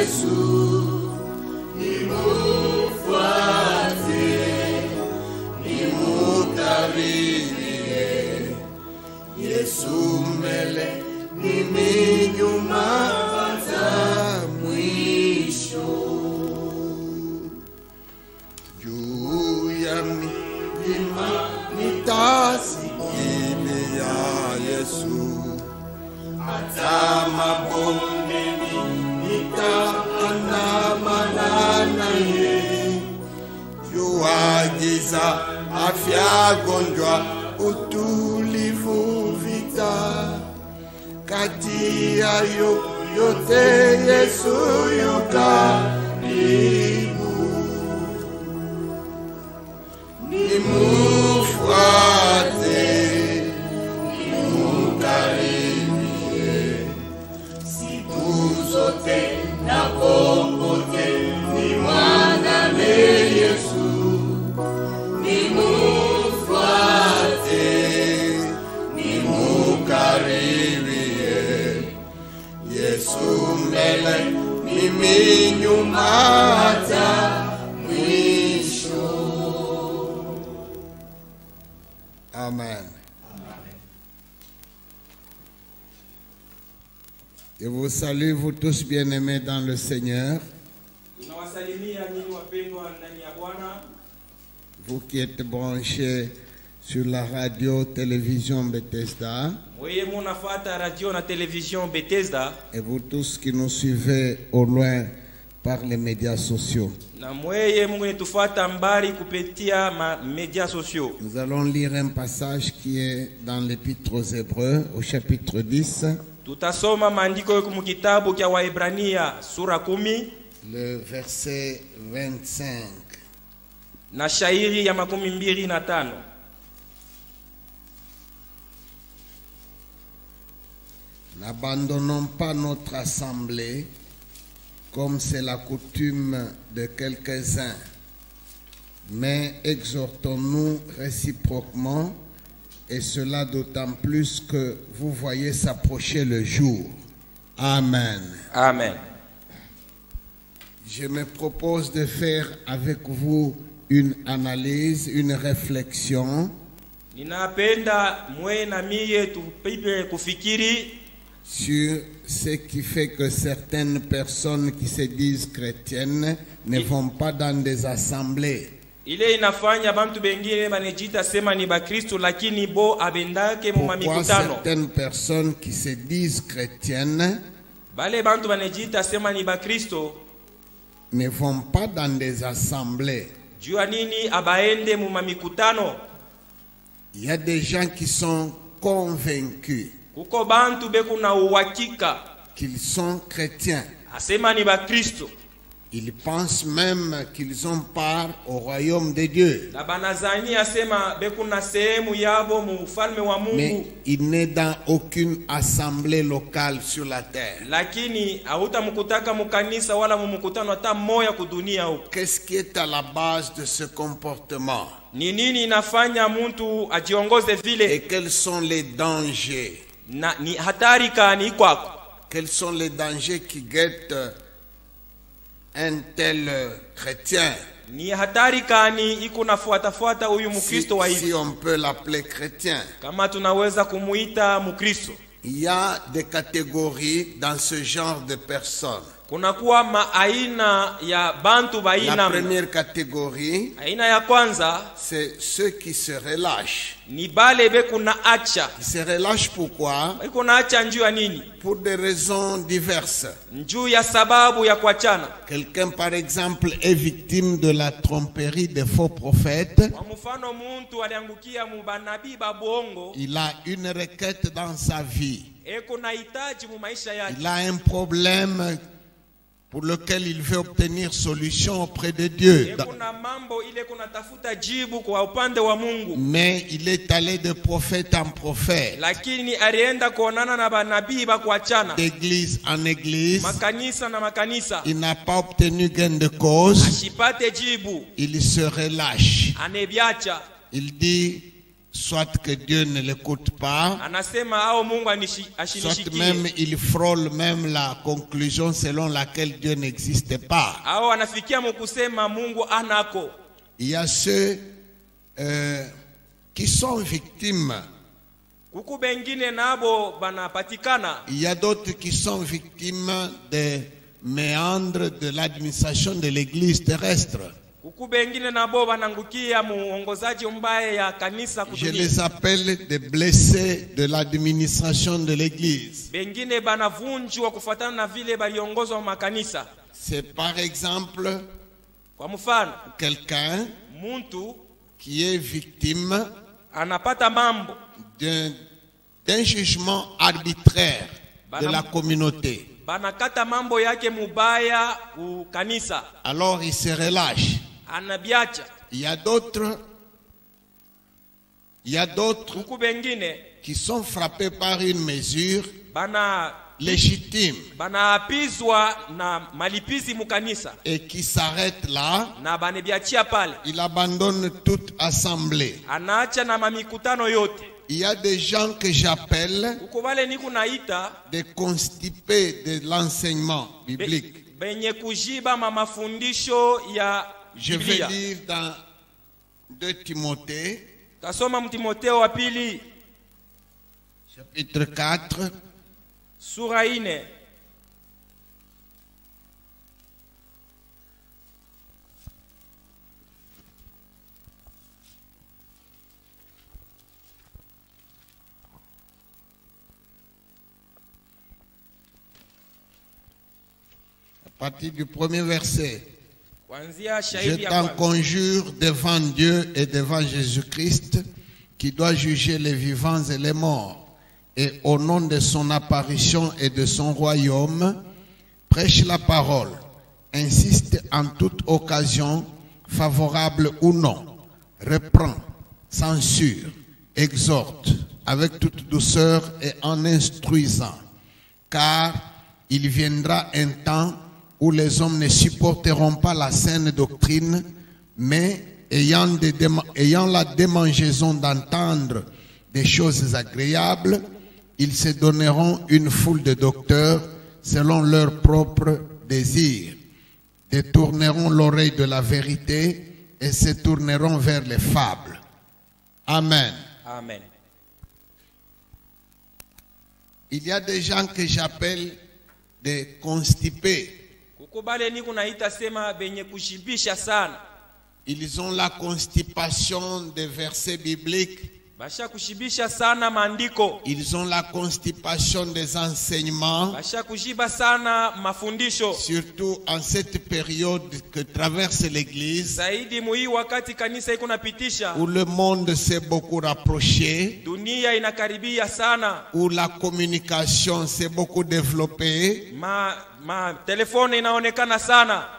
Yesu, nimufuate, nimukaribie. Yesu mbele, mimi nyuma hata mwisho. Juu ya milima nitasikia Yesu, hata mabondeni nitaandamana naye. Jua giza, afya, gonjwa, utulivu, vita, kati ya yote Yesu yu karibu. Nimufuate, nimukaribie, siku zote na popote nimwandame Yesu. Nimufuate, nimukaribie, Yesu mbele, mimi nyuma hata mwisho. Amen. Je vous salue, vous tous bien-aimés dans le Seigneur. Vous qui êtes branchés sur la radio-télévision Bethesda. Et vous tous qui nous suivez au loin par les médias sociaux. Nous allons lire un passage qui est dans l'Épître aux Hébreux, au chapitre 10. Le verset 25. N'abandonnons pas notre assemblée comme c'est la coutume de quelques-uns, mais exhortons-nous réciproquement, et cela d'autant plus que vous voyez s'approcher le jour. Amen. Amen. Je me propose de faire avec vous une analyse, une réflexion sur ce qui fait que certaines personnes qui se disent chrétiennes ne vont pas dans des assemblées. Pourquoi certaines personnes qui se disent chrétiennes ne vont pas dans des assemblées? Il y a des gens qui sont convaincus qu'ils sont chrétiens. Ils pensent même qu'ils ont part au royaume de Dieu. Mais il n'est dans aucune assemblée locale sur la terre. Qu'est-ce qui est à la base de ce comportement? Et quels sont les dangers? Quels sont les dangers qui guettent un tel chrétien? Si on peut l'appeler chrétien. Il y a des catégories dans ce genre de personnes. La première catégorie, c'est ceux qui se relâchent. Ils se relâchent pourquoi? Pour des raisons diverses. Quelqu'un par exemple est victime de la tromperie des faux prophètes. Il a une requête dans sa vie. Il a un problème pour lequel il veut obtenir solution auprès de Dieu. Mais il est allé de prophète en prophète, d'église en église. Il n'a pas obtenu gain de cause. Il se relâche. Il dit: soit que Dieu ne l'écoute pas, soit même il frôle même la conclusion selon laquelle Dieu n'existe pas. Il y a ceux qui sont victimes. Il y a d'autres qui sont victimes des méandres de l'administration de l'église terrestre. Je les appelle des blessés de l'administration de l'église. C'est par exemple quelqu'un qui est victime d'un jugement arbitraire de la communauté. Alors il se relâche. Il y a d'autres qui sont frappés par une mesure légitime et qui s'arrêtent là. Il abandonne toute assemblée. Il y a des gens que j'appelle des constipés de l'enseignement biblique. Je vais lire dans 2 Timothée, chapitre 4, à partir du premier verset. Je t'en conjure devant Dieu et devant Jésus-Christ, qui doit juger les vivants et les morts, et au nom de son apparition et de son royaume, prêche la parole, insiste en toute occasion, favorable ou non, reprend, censure, exhorte, avec toute douceur et en instruisant, car il viendra un temps où les hommes ne supporteront pas la saine doctrine, mais ayant la démangeaison d'entendre des choses agréables, ils se donneront une foule de docteurs selon leurs propres désirs, détourneront l'oreille de la vérité et se tourneront vers les fables. Amen. Amen. Il y a des gens que j'appelle des constipés. Ils ont la constipation des versets bibliques. Ils ont la constipation des enseignements. Surtout en cette période que traverse l'Église, où le monde s'est beaucoup rapproché, où la communication s'est beaucoup développée,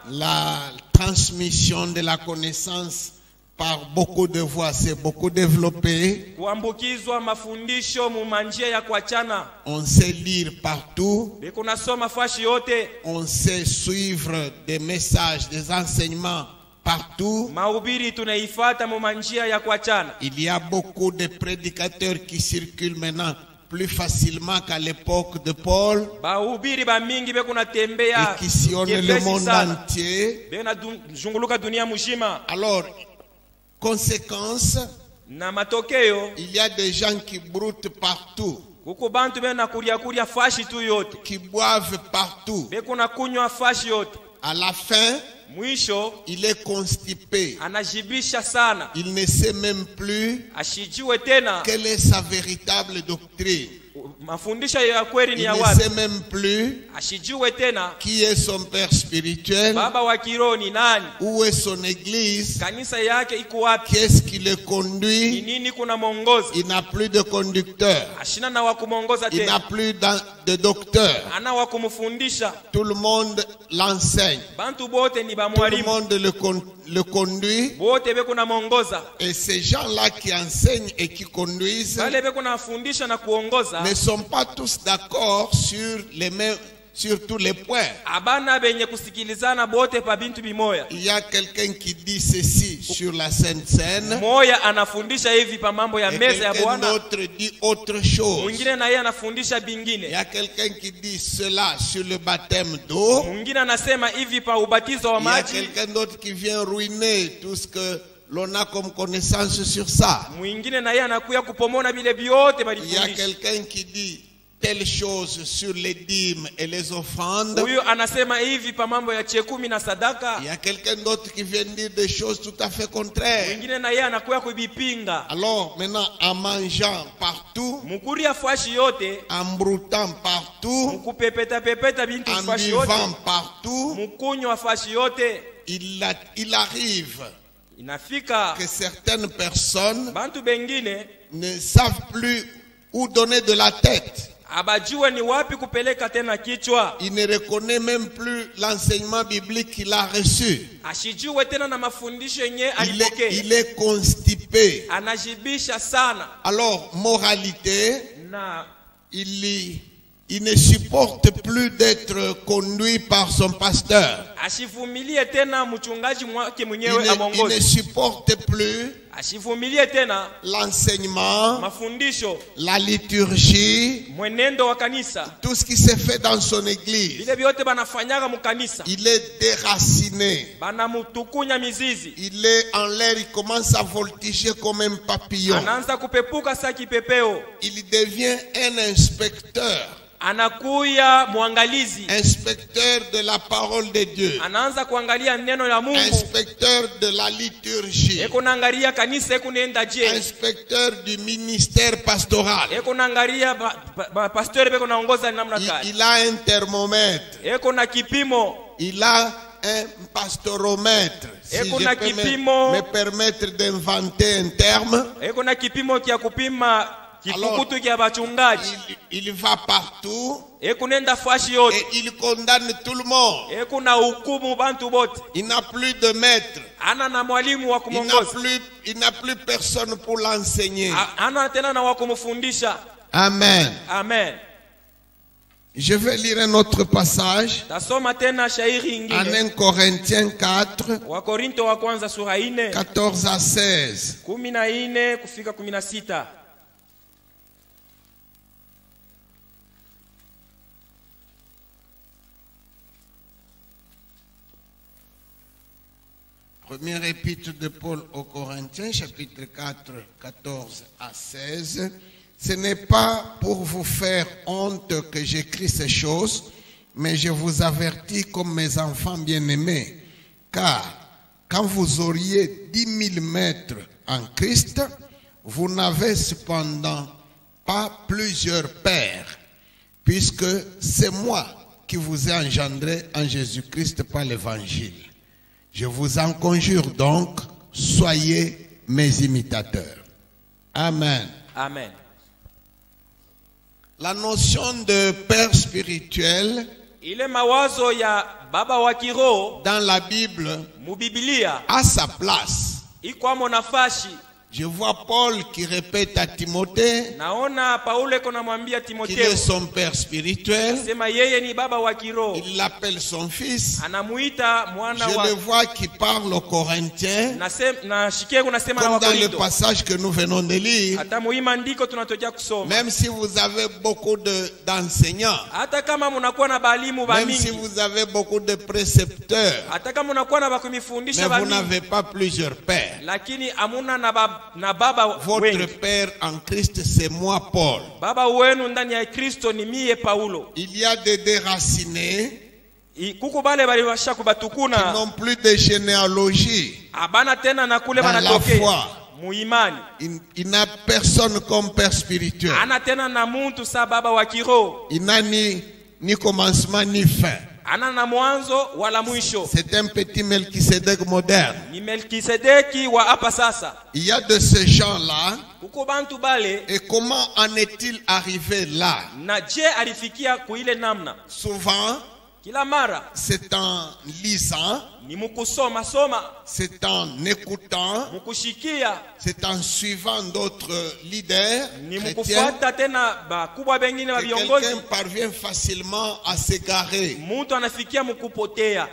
la transmission de la connaissance par beaucoup de voix s'est beaucoup développée. On sait lire partout. On sait suivre des messages, des enseignements partout. Il y a beaucoup de prédicateurs qui circulent maintenant plus facilement qu'à l'époque de Paul, et qui sillonnent le monde entier. Alors, conséquence, il y a des gens qui broutent partout, qui boivent partout. À la fin, il est constipé. Il ne sait même plus quelle est sa véritable doctrine. Il ne sait même plus qui est son père spirituel, où est son église, qu'est-ce qui le conduit. Il n'a plus de conducteur, il n'a plus de docteur. Tout le monde l'enseigne, tout le monde le conduit. Et ces gens-là qui enseignent et qui conduisent ne sont pas tous d'accord sur sur tous les points. Il y a quelqu'un qui dit ceci sur la Sainte Seine. Et quelqu'un d'autre dit autre chose. Il y a quelqu'un qui dit cela sur le baptême d'eau. Il y a quelqu'un d'autre qui vient ruiner tout ce que l'on a comme connaissance sur ça. Il y a quelqu'un qui dit telle chose sur les dîmes et les offrandes. Il y a quelqu'un d'autre qui vient dire des choses tout à fait contraires. Alors maintenant, en mangeant partout, en broutant partout, en vivant partout, il arrive que certaines personnes ne savent plus où donner de la tête. Il ne reconnaît même plus l'enseignement biblique qu'il a reçu. Il est constipé. Alors, moralité, il ne supporte plus d'être conduit par son pasteur. Il ne supporte plus l'enseignement, la liturgie, tout ce qui se fait dans son église. Il est déraciné. Il est en l'air, il commence à voltiger comme un papillon. Il devient un inspecteur. Inspecteur de la parole de Dieu. Inspecteur de la liturgie. Inspecteur du ministère pastoral. Il a un thermomètre. Il a un pastoromètre. Si je peux me permettre d'inventer un terme. Alors, il va partout et il condamne tout le monde. Il n'a plus de maître. Il n'a plus personne pour l'enseigner. Amen. Amen. Je vais lire un autre passage. En 1 Corinthiens 4, 14 à 16. Première épître de Paul aux Corinthiens, chapitre 4, 14 à 16. Ce n'est pas pour vous faire honte que j'écris ces choses, mais je vous avertis comme mes enfants bien-aimés. Car quand vous auriez 10 000 maîtres en Christ, vous n'avez cependant pas plusieurs pères, puisque c'est moi qui vous ai engendré en Jésus-Christ par l'évangile. Je vous en conjure donc, soyez mes imitateurs. Amen. Amen. La notion de père spirituel dans la Bible a sa place. Je vois Paul qui répète à Timothée qu'il est son père spirituel. Il l'appelle son fils. Je le vois qui parle aux Corinthiens, comme dans le passage que nous venons de lire. Même si vous avez beaucoup d'enseignants, même si vous avez beaucoup de précepteurs, mais vous n'avez pas plusieurs pères. Votre père en Christ, c'est moi, Paul. Il y a des déracinés qui n'ont plus de généalogie dans la foi. Il n'a personne comme père spirituel. Il n'a ni commencement ni fin. C'est un petit Melchisedec moderne. Il y a de ces gens-là. Et comment en est-il arrivé là? Souvent, Kila mara. C'est en lisant. Ni mukusoma soma. C'est en écoutant. Mukushikia. C'est en suivant d'autres leaders ni chrétiens mukufuata tena bakubwa bengine ba que viongozi. quelqu'un parvient facilement à s'égarer. Mtu anafikia mukupotea.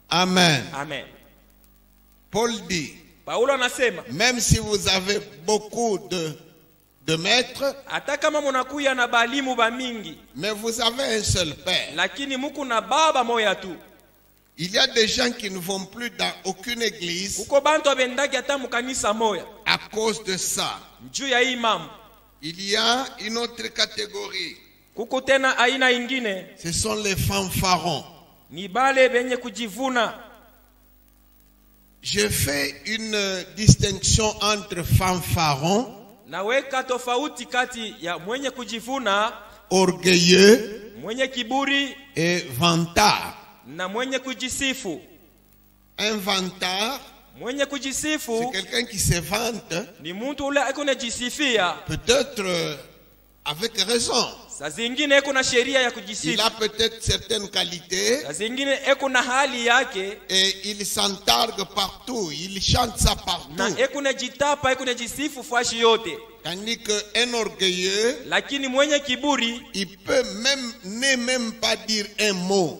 Amen. Amen. Paul dit, Paulo anasema, même si vous avez beaucoup de maîtres, hata kama munakuya na balimu ba mingi, mais vous avez un seul père. lakini muku na baba moya tu. Il y a des gens qui ne vont plus dans aucune église Kuko bantu abendaki hata mukanisa moya à cause de ça. juu ya hii mambo. Il y a une autre catégorie. Kuko tena aina ingine, Ce sont les fanfarons. ni bale benye kujivuna. Je fais une distinction entre fanfarons, Naweka tofauti kati ya mwenye kujivuna, orgueilleux mwenye kiburi, et vantards. na mwenye kujisifu. Un vantard, Mwenye c'est kujisifu quelqu'un qui se vante, ni mtu ule eko najisifia. peut-être avec raison. Saa zingine eko na sheria ya Il kujisifu. a peut-être certaines qualités Saa zingine eko na hali yake et il s'entargue partout, il chante ça na partout. eko na jitapa, eko na jisifu fashi yote. Tandis qu'un orgueilleux, Lakini mwenye kiburi il peut ne même pas dire un mot,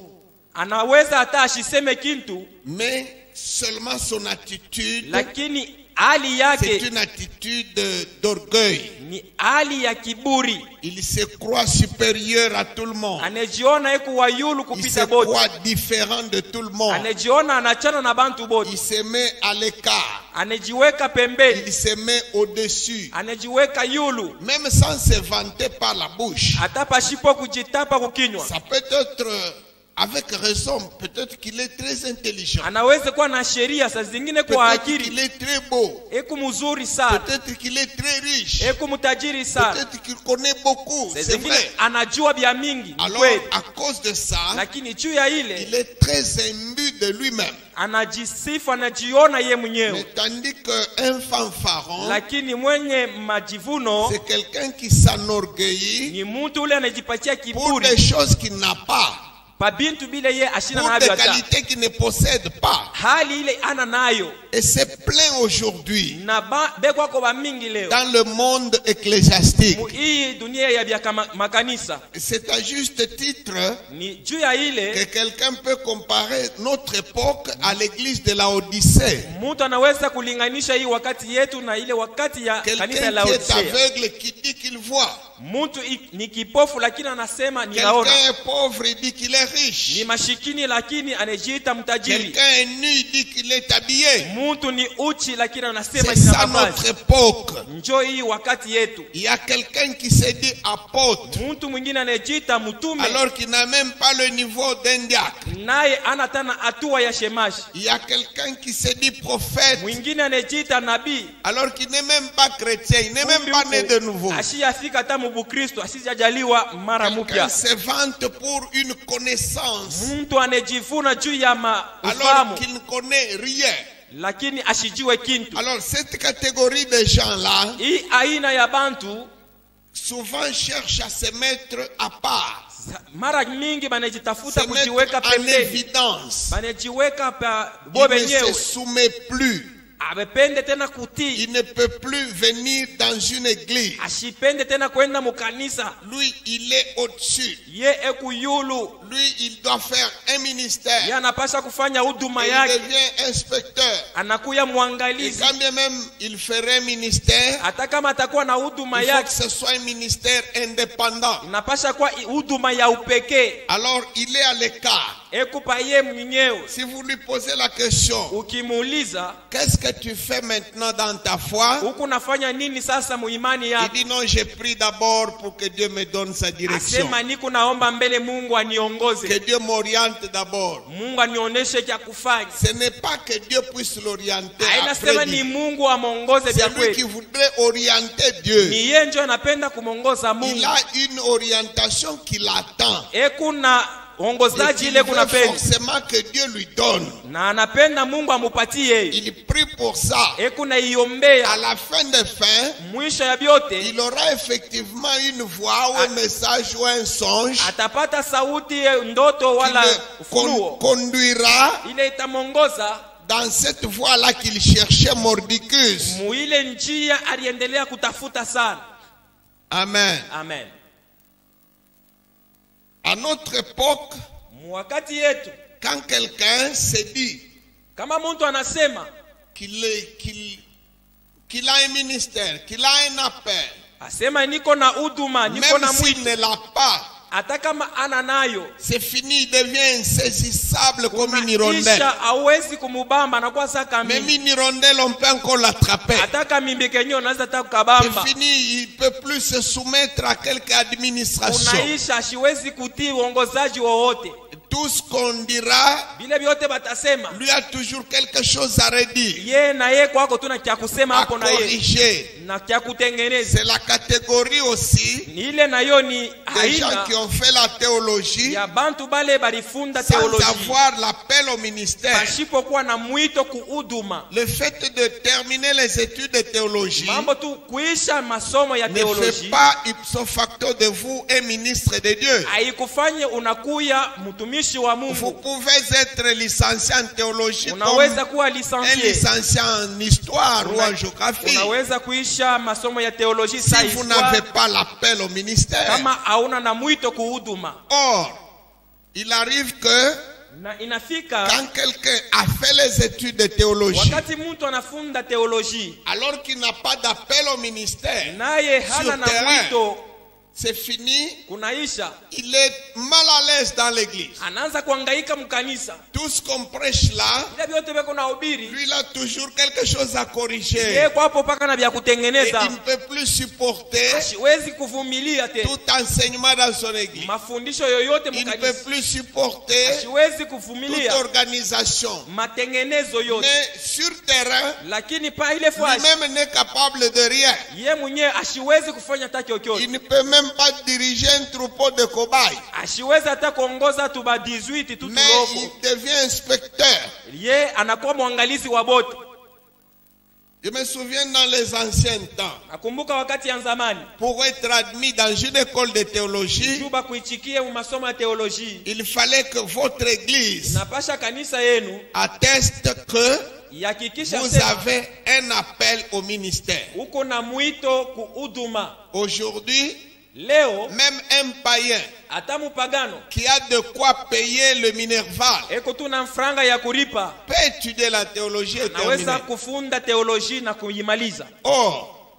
anaweza hata ashiseme kintu, mais seulement son attitude, lakini hali c'est yake une attitude d'orgueil. ni hali ya kiburi. Il se croit supérieur à tout le monde. Anajiona eko wayulu Il kupita se bote. croit différent de tout le monde. Anajiona anachana na bantu Il bote. se met à l'écart. Anajiweka pembeni. Il se met au-dessus. Anajiweka yulu. Même sans se vanter par la bouche. Hata pashipo kujitapa kukinywa. Ça peut être avec raison. Peut-être qu'il est très intelligent. Anaweza kuwa na sheria saa zingine kwa Peut-être akili. qu'il est très beau. Eko mzuri sana. Peut-être qu'il est très riche. Eko mtajiri sana. Peut-être qu'il connaît beaucoup. Saa C'est zingine vrai. anajua bia mingi. Alors, Kweli. à cause de ça, Lakini juu ya il ile est très imbu de lui-même. anajisifu, anajiona ye Mais mwenyewe. tandis qu'un fanfaron, Lakini mwenye majivuno c'est quelqu'un qui s'enorgueillit ni mtu ule anajipatia pour kiburi. des choses qu'il n'a pas, Pa bintu bile ye ashina pour navyo des hata. qualités qu'il ne possède pas. Hali ile ana nayo. Et c'est plein aujourd'hui Na bekwa kwa ba mingi leo. dans le monde ecclésiastique. Hii dunia ya bia makanisa. C'est à juste titre Ni juu ya que ile quelqu'un peut comparer notre époque à l'église de la Odyssée. mtu anaweza kulinganisha hii wakati yetu na ile wakati ya kanisa Quelqu'un la qui est Laodicea. aveugle, qui dit qu'il voit. Mtu ni kipofu lakini anasema ninaona. Quelqu'un est pauvre, il dit qu'il est Ni riche. mashikini lakini anajiita mtajiri. Quelqu'un est nu, il dit qu'il est habillé. Mtu ni uchi lakini anasema C'est nina ça mavazi. notre époque. Njoo hii wakati yetu. Il y a quelqu'un qui se dit apôtre, Mtu mwingine anajiita mtume alors qu'il n'a même pas le niveau d'un diacre. naye ana tena hatua ya shemashi. Il y a quelqu'un qui se dit prophète, Mwingine anajiita nabii. alors qu'il n'est même pas chrétien, il n'est même pas né de nouveau. Ashiyafika hata mubukristo, asijajaliwa mara Quelqu'un mpya. se vante pour une connaissance, Mtu anajivuna juu ya alors ufahamu qu'il ne connaît rien. lakini ashijiwe kintu. Alors cette catégorie de gens-là, Hii aina ya bantu souvent cherche à se mettre à part, mara mingi banajitafuta se kujiweka mettre en pembeni, évidence. banajiweka pa Il bo ne se benyewe, soumet plus. abepende tena kutii, Il ne peut plus venir dans une église. ashipende tena kwenda mukanisa. Lui, il est au-dessus. Ye ekuyulu, Lui, il doit faire un ministère. ye anapasha kufanya huduma Et il yake, devient inspecteur. anakuya Et mwangalizi. quand bien même il ferait un ministère, Hata kama atakuwa na huduma il faut que yake, ce soit un ministère indépendant. inapasha kuwa huduma ya upekee. Alors, il est à l'écart. Ekupa ye mwenyewe. Si vous lui posez la question, Ukimuuliza, qu'est-ce que tu fais maintenant dans ta foi? huku nafanya nini sasa muimani Il yako? dit non, j'ai pris d'abord pour que Dieu me donne sa direction. Asema niko naomba mbele Mungu aniongoze. Que Dieu m'oriente d'abord. Mungu anionyeshe cha kufanya. Ce n'est pas que Dieu puisse l'orienter Hainasema après ni lui. Mungu amongoze vya C'est lui qui kweli. voudrait orienter Dieu. Ni yeye ndio anapenda kumongoza Il Mungu. a une orientation qui l'attend. Ekuna ongozaji ile kuna peni. Forcément que Dieu lui donne. Na anapenda Mungu amupatie. Il prie pour ça. Et kuna iombea. À la fin des fins, mwisho ya biote, il aura effectivement une voix ou un message ou un songe. Atapata sauti ndoto wala ufunuo. Conduira ile itamongoza dans cette voie-là qu'il cherchait Mordicus. Muile njia aliendelea kutafuta sana. Amen. Amen. À notre époque, wakati yetu, quand quelqu'un se dit kama mtu anasema qu'il a un ministère, qu'il a un appel, asema niko na huduma, niko na mwito, même s'il ne l'a pas, hata kama ana nayo, c'est fini, il devient insaisissable comme une hirondelle. hawezi kumubamba na kwa saka mimi. Même une hirondelle, on peut encore l'attraper. Ataka mimbi kenyo unaweza takabamba. C'est fini, il peut plus se soumettre à quelque administration. Unaisha asiwezi kutii uongozaji wowote. Tout ce qu'on dira, bile biote batasema, lui a toujours quelque chose à redire. Ye na ye kwako tuna kia kusema hapo na ye. Corriger. Na kia kutengeneza. C'est la catégorie aussi ile na yo ni des gens qui ont fait la théologie ya bantu bale barifunda sans théologie avoir l'appel au ministère. Pasipokuwa na mwito kuhuduma. Le fait de terminer les études de théologie mambo tu kuisha masomo ya ne théologie fait pas ipso facto de vous un ministre de Dieu. Haikufanye unakuya mtumishi wa Mungu. Vous pouvez être licencié en théologie unaweza kuwa un licencié en histoire ou en géographie. Unaweza kuisha masomo ya théologie si vous n'avez pas l'appel au ministère. Kama hauna na mwito kuhuduma. Or, il arrive que na inafika quand quelqu'un a fait les études de théologie, wakati mtu anafunda théologie, alors qu'il n'a pas d'appel au ministère, naye hana na mwito, c'est fini. Kunaisha. Il est mal à l'aise dans l'église. Anaanza kuhangaika mkanisa. Tout ce qu'on prêche là, lui il a toujours quelque chose à corriger. Et il ne peut plus supporter tout enseignement dans son église. Il ne peut plus supporter toute organisation. Mais sur terrain, lui-même n'est capable de rien. Il ne peut même pas diriger un troupeau de cobayes. Mais il devient inspecteur. Je me souviens dans les anciens temps, pour être admis dans une école de théologie, il fallait que votre église atteste que vous avez un appel au ministère. Aujourd'hui, même un païen qui a de quoi payer le minerval peut étudier la théologie et terminer. Or,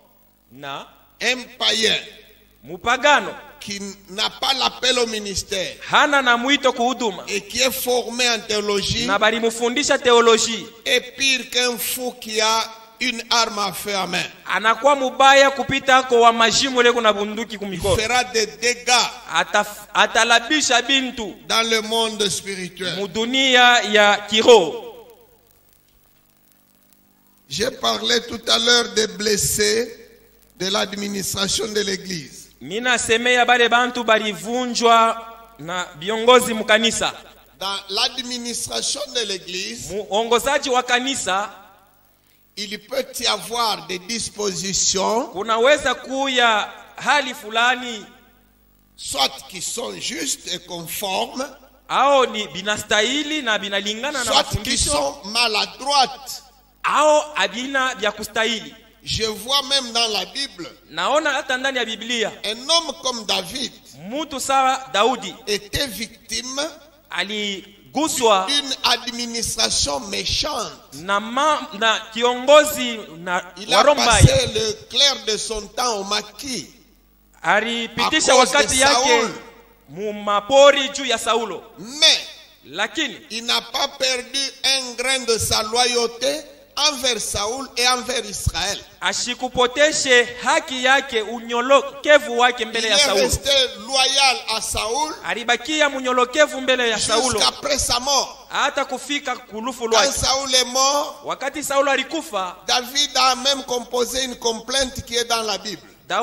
un païen qui n'a pas l'appel au ministère et qui est formé en théologie est pire qu'un fou qui a une arme à feu à main. Il fera des dégâts dans le monde spirituel. J'ai parlé tout à l'heure des blessés de l'administration de l'église. Dans l'administration de l'église, il peut y avoir des dispositions soit qui sont justes et conformes, soit qui sont maladroites. Je vois même dans la Bible un homme comme David était victime d'une administration méchante. Il a passé le clair de son temps au maquis à cause de Saoul. Mais il n'a pas perdu un grain de sa loyauté envers Saoul et envers Israël. Il est resté loyal à Saoul jusqu'après sa mort. Quand Saoul est mort, David a même composé une complainte qui est dans la Bible. Il a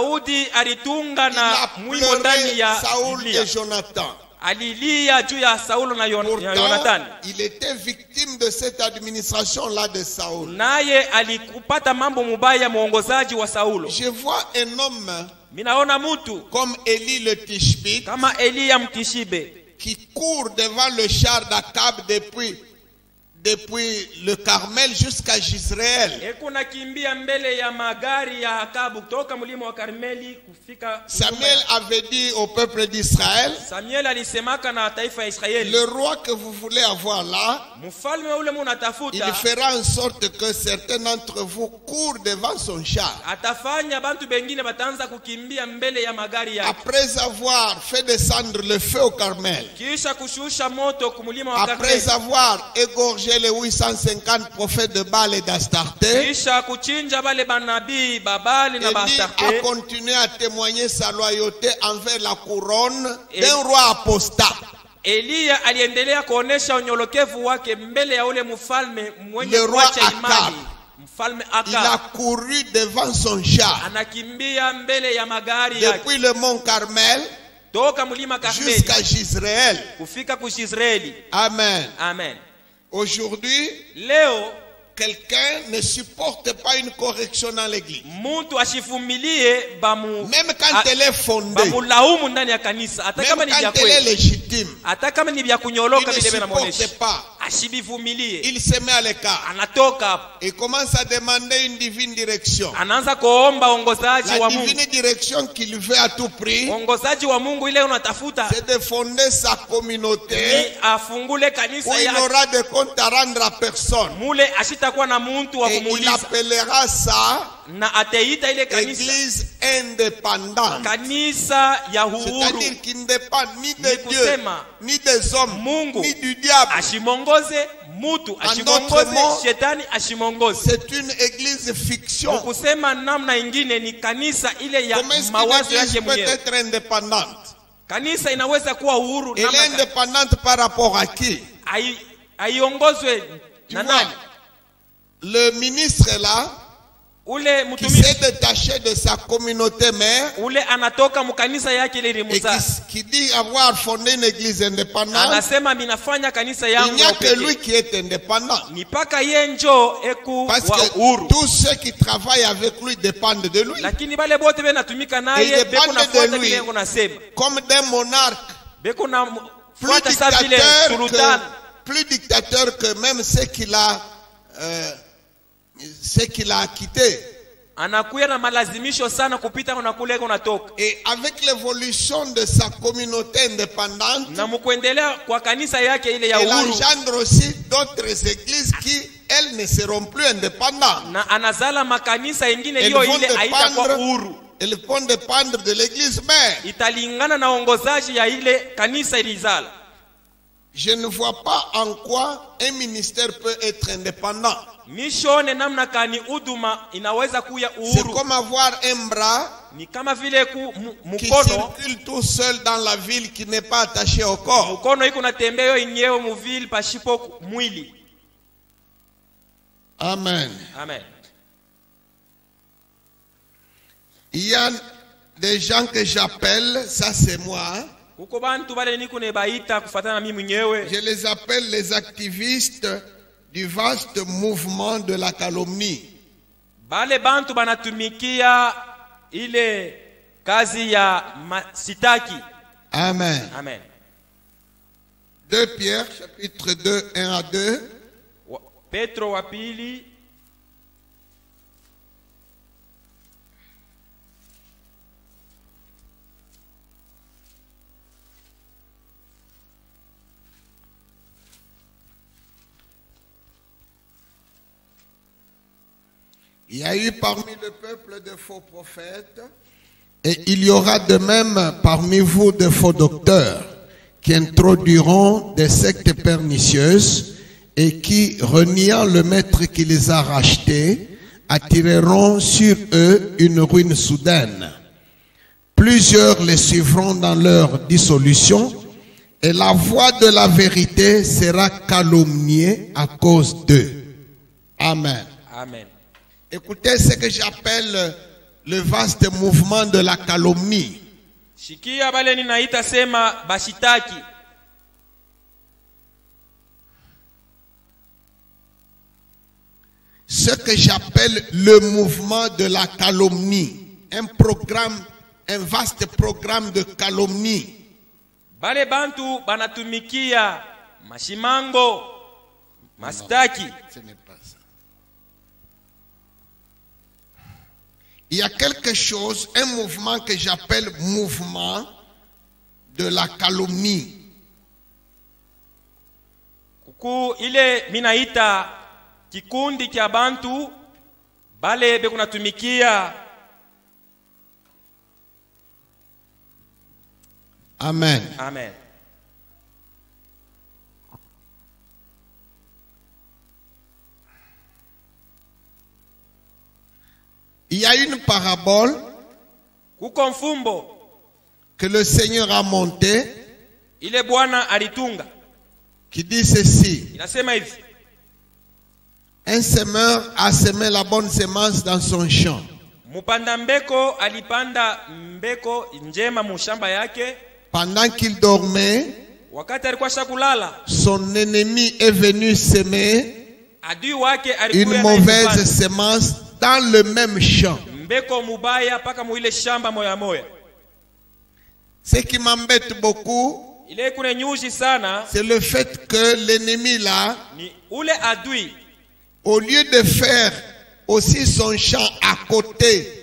pleuré Saoul et Jonathan. alilia juu ya Saulo na Pourtant, Yonathani. il était victime de cette administration-là de Saoul. Naye alikupata mambo mubaya muongozaji wa Saulo. Je vois un homme Minaona mtu comme Élie le Tishbite kama Eliya Mtishibe qui court devant le char d'Akab depuis le Carmel jusqu'à Jezreel. Ekuna kimbia mbele ya magari ya Akabu kutoka mlima wa Karmeli kufika. Samuel avait dit au peuple d'Israël, Samuel alisemaka na taifa ya Israeli, le roi que vous voulez avoir là, mfalme ule munatafuta, il fera en sorte que certains d'entre vous courent devant son char. atafanya bantu bengine bataanza kukimbia mbele ya magari yake. Après avoir fait descendre le feu au Carmel, Kisha kushusha moto kumlima wa Karmeli, après avoir égorgé les 850 prophètes de Baal et d'Astarté, kisha kuchinja bale banabii babali na Élie a Astarte, continué à témoigner sa loyauté envers la couronne d'un roi apostat. Eliya aliendelea kuonesha unyolokevu wake mbele ya ule mfalme mwenye Le roi kuacha Akab. imani. Mfalme Il a Akab couru devant son char anakimbia mbele ya magari yake depuis le mont Carmel toka mlima Karmeli jusqu'à Jezreel. kufika kushizraeli. Amen. Amen. Aujourd'hui, Leo quelqu'un ne supporte pas une correction dans l'église. mtu ashivumilie Même quand elle est fondée, bamulaumu ndani ya kanisa, hata même kama ni vya quand elle est kweli, légitime, hata kama ni vya il kunyoloka ne vile supporte vinamuonesha, pas. ashibivumilie. Il se met à l'écart Anatoka hapo, et commence à demander une divine direction. anaanza kuomba ongozaji La wa Mungu. divine direction qu'il veut à tout prix, Ongozaji wa Mungu ile unatafuta c'est de fonder sa communauté ni afungule où kanisa il ya n'aura de compte à rendre à personne. mule, ashitakuwa na muntu wa Et il kumuuliza, appellera ça na ateita ile kanisa église indépendante. kanisa ya uhuru. C'est-à-dire qu'il ne dépend ni de Ni Dieu, kusema, ni des hommes, Mungu ni du diable. ashimongoze mutu, d'autres ashimongoze mots, shetani, ashimongoze. C'est une église fiction. Kusema namna ingine ni kanisa ile ya Comment est-ce mawazo qu'une église yake peut mwenyewe. être indépendante? Kanisa inaweza kuwa uhuru Elle est indépendante par rapport à qui? aiongozwe Tu na vois, nani? le ministre là, Ule qui mtumishi s'est détaché de sa communauté mère ule anatoka mukanisa yake ile et ilimuza, qui dit avoir fondé une église indépendante, anasema minafanya kanisa il yangu n'y ya a que lui upekee. qui est indépendant. Ni paka yenjo eku Parce wa que uhuru, tous ceux qui travaillent avec lui dépendent de lui. lakini bale bote benatumika Et naye il dépend beko de nafuata lui. kile yangu nasema, Comme d'un monarque, beko na plus fuata sa vile dictateur, sultan, plus dictateur que même ceux qu'il a quittés. anakuya na malazimisho sana kupita na kule kunatoka. Et avec l'évolution de sa communauté indépendante, Na mkuendelea kwa kanisa yake ile ya il uhuru, engendre aussi d'autres églises qui, elles, ne seront plus indépendantes. na anazala makanisa ingine Elles hiyo vont ile haitakuwa dépendre, uhuru, elles vont dépendre de l'église mère. italingana na ongozaji ya ile kanisa ilizala. Je ne vois pas en quoi un ministère peut être indépendant. Mishone namna kani uduma inaweza kuya C'est uhuru. comme avoir un bras Ni kama vile qui mukono circule tout seul dans la ville, qui n'est pas attaché au corps. mukono iko natembea yenyewe muvili pashipo mwili. Amen. Amen. Il y a des gens que j'appelle, ça c'est moi, hein. Huko bantu bale niko nebaita kufatana na mimi mwenyewe, Je les appelle les activistes du vaste mouvement de la calomnie. bale bantu banatumikia ile kazi ya sitaki. Amen. Amen. 2 Pierre, chapitre 2, 1 à 2. Petro wa pili Il y a eu parmi le peuple de faux prophètes, et il y aura de même parmi vous de faux docteurs qui introduiront des sectes pernicieuses et qui, reniant le maître qui les a rachetés, attireront sur eux une ruine soudaine. Plusieurs les suivront dans leur dissolution et la voix de la vérité sera calomniée à cause d'eux. Amen. Amen. Écoutez ce que j'appelle le vaste mouvement de la calomnie. Shikia bale ninaita sema bashitaki. Ce que j'appelle le mouvement de la calomnie. Un programme, un vaste programme de calomnie. Bale bantu banatumikia mashimango, mastaki. Ce n'est pas ça. Il y a quelque chose, un mouvement que j'appelle mouvement de la calomnie. Kuku ile minaita kikundi kia bantu bale be kunatumikia. Amen. Amen. Il y a une parabole Kuko mfumbo que le Seigneur a montée ile Bwana alitunga. qui dit ceci. Inasema hivi. Un semeur a semé la bonne semence dans son champ. Mupanda mbeko alipanda mbeko njema mushamba yake. Pendant qu'il dormait, Wakati alikuwa shakulala, son ennemi est venu semer adui wake alikuwa une mauvaise semence dans le même champ. mbeko mubaya paka muile shamba moya moya. Ce qui m'embête beaucoup, Ile kune nyuji sana c'est le fait que l'ennemi là, ni ule adui au lieu de faire aussi son champ à côté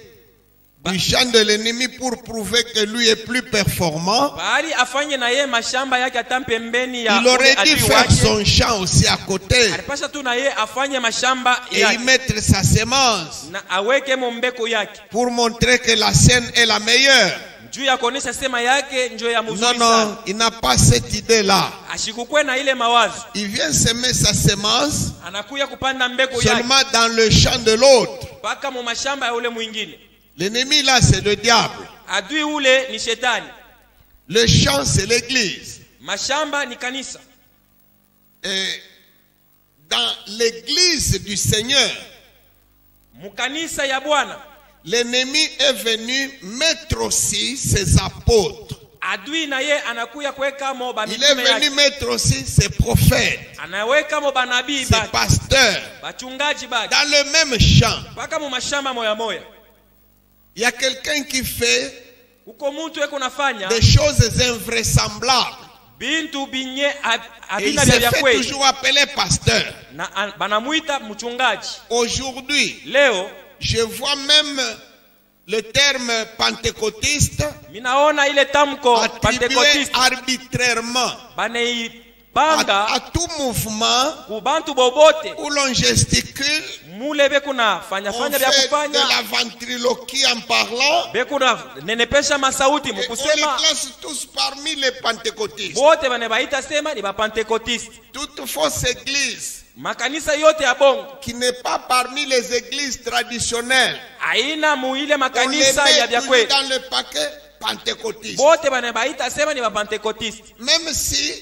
du champ de l'ennemi pour prouver que lui est plus performant, bali afanye na ye mashamba yake atampembeni ya il aurait dû adui faire wake. son champ aussi à côté Alipasha tu na ye afanye mashamba et y yake mettre sa semence na aweke mbeko yake pour montrer que la sienne est la meilleure. juu ya kuonesha sema yake njo ya Non, mzuri non, sana. il n'a pas cette idée-là. Ashikukwe na ile mawazo, Il vient semer sa semence anakuya kupanda mbeko yake seulement dans le champ de l'autre. paka mu mashamba ya ule mwingine. L'ennemi là, c'est le diable. Adui ule ni shetani, Le champ, c'est l'église. mashamba ni kanisa. Et dans l'église du Seigneur, Mukanisa ya Bwana l'ennemi est venu mettre aussi ses apôtres. adui na ye anakuya kuweka mo ba Il est mitume venu yake, mettre aussi ses prophètes, anaweka mo banabii ses bake, pasteurs, bachungaji bake dans le même champ. paka mu mashamba moya moya. Il y a quelqu'un qui fait Uko muntu eko nafanya des choses invraisemblables. bintu binye Et il abina se vya fait kweli toujours appeler pasteur. na banamuita mchungaji. Aujourd'hui, Leo je vois même le terme pentecôtiste minaona ile tamko attribué Pentecost arbitrairement baneipanga à tout mouvement kubantu bobote où l'on gesticule, mule bekuna fanya on fanya vya fait de kufanya la ventriloquie en parlant, bekuna nenepesha masauti et on les mukusema classe tous parmi les pentecôtistes. bote banebaita sema ni bapentekotiste. Toute fausse église Makanisa yote ya bongo qui n'est pas parmi les églises traditionnelles, aina muile on les makanisa ya met vya toujours kweli dans le paquet pentecôtiste. bote banebaita sema ni bapentekotiste. Même si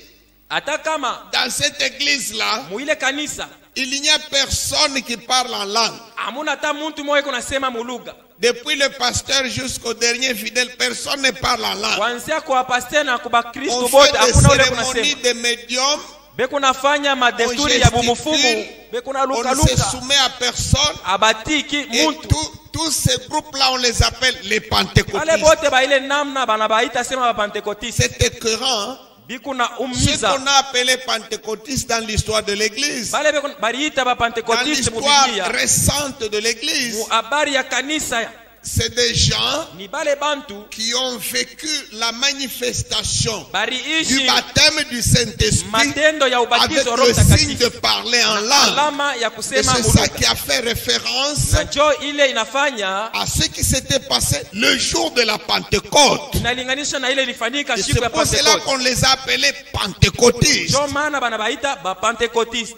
Hata kama dans cette église-là, muile kanisa il n'y a personne qui parle en langue. amuna hata muntu moyo kunasema muluga, Depuis le pasteur jusqu'au dernier fidèle, personne ne parle en langue. kuanzia kwa pastor na kwa Kristo On bote fait des hakuna ule cérémonies kunasema. de médium, Bekunafanya madesturi ya bumufumu, bekuna on luka ne se luka soumet à personne. abatiki Et muntu. tous ces groupes-là, on les appelle les Wale pentecôtistes. bote ba ile namna banabaita sema bapentekotiste. C'est écœurant. Hein? Bikuna Ce umiza qu'on a appelé pentecôtistes dans l'histoire de l'église, bale baliita dans bapentekotiste mu l'histoire Biblia, récente de l'église, mu habari ya kanisa c'est des gens ni bale bantu qui ont vécu la manifestation du bariishi baptême du Saint-Esprit matendo ya avec ubatizo wa le Roho signe de Mtakatifu, parler en langue. alama ya Et kusema c'est ça muluga. qui a fait référence Na jo ile inafanya à ce qui s'était passé le jour de la Pentecôte. inalinganisha na ile ilifanyika Et siku c'est ya pour cela Pentecote. qu'on les a appelés pentecôtistes. Ndio maana banabaita bapentekotiste.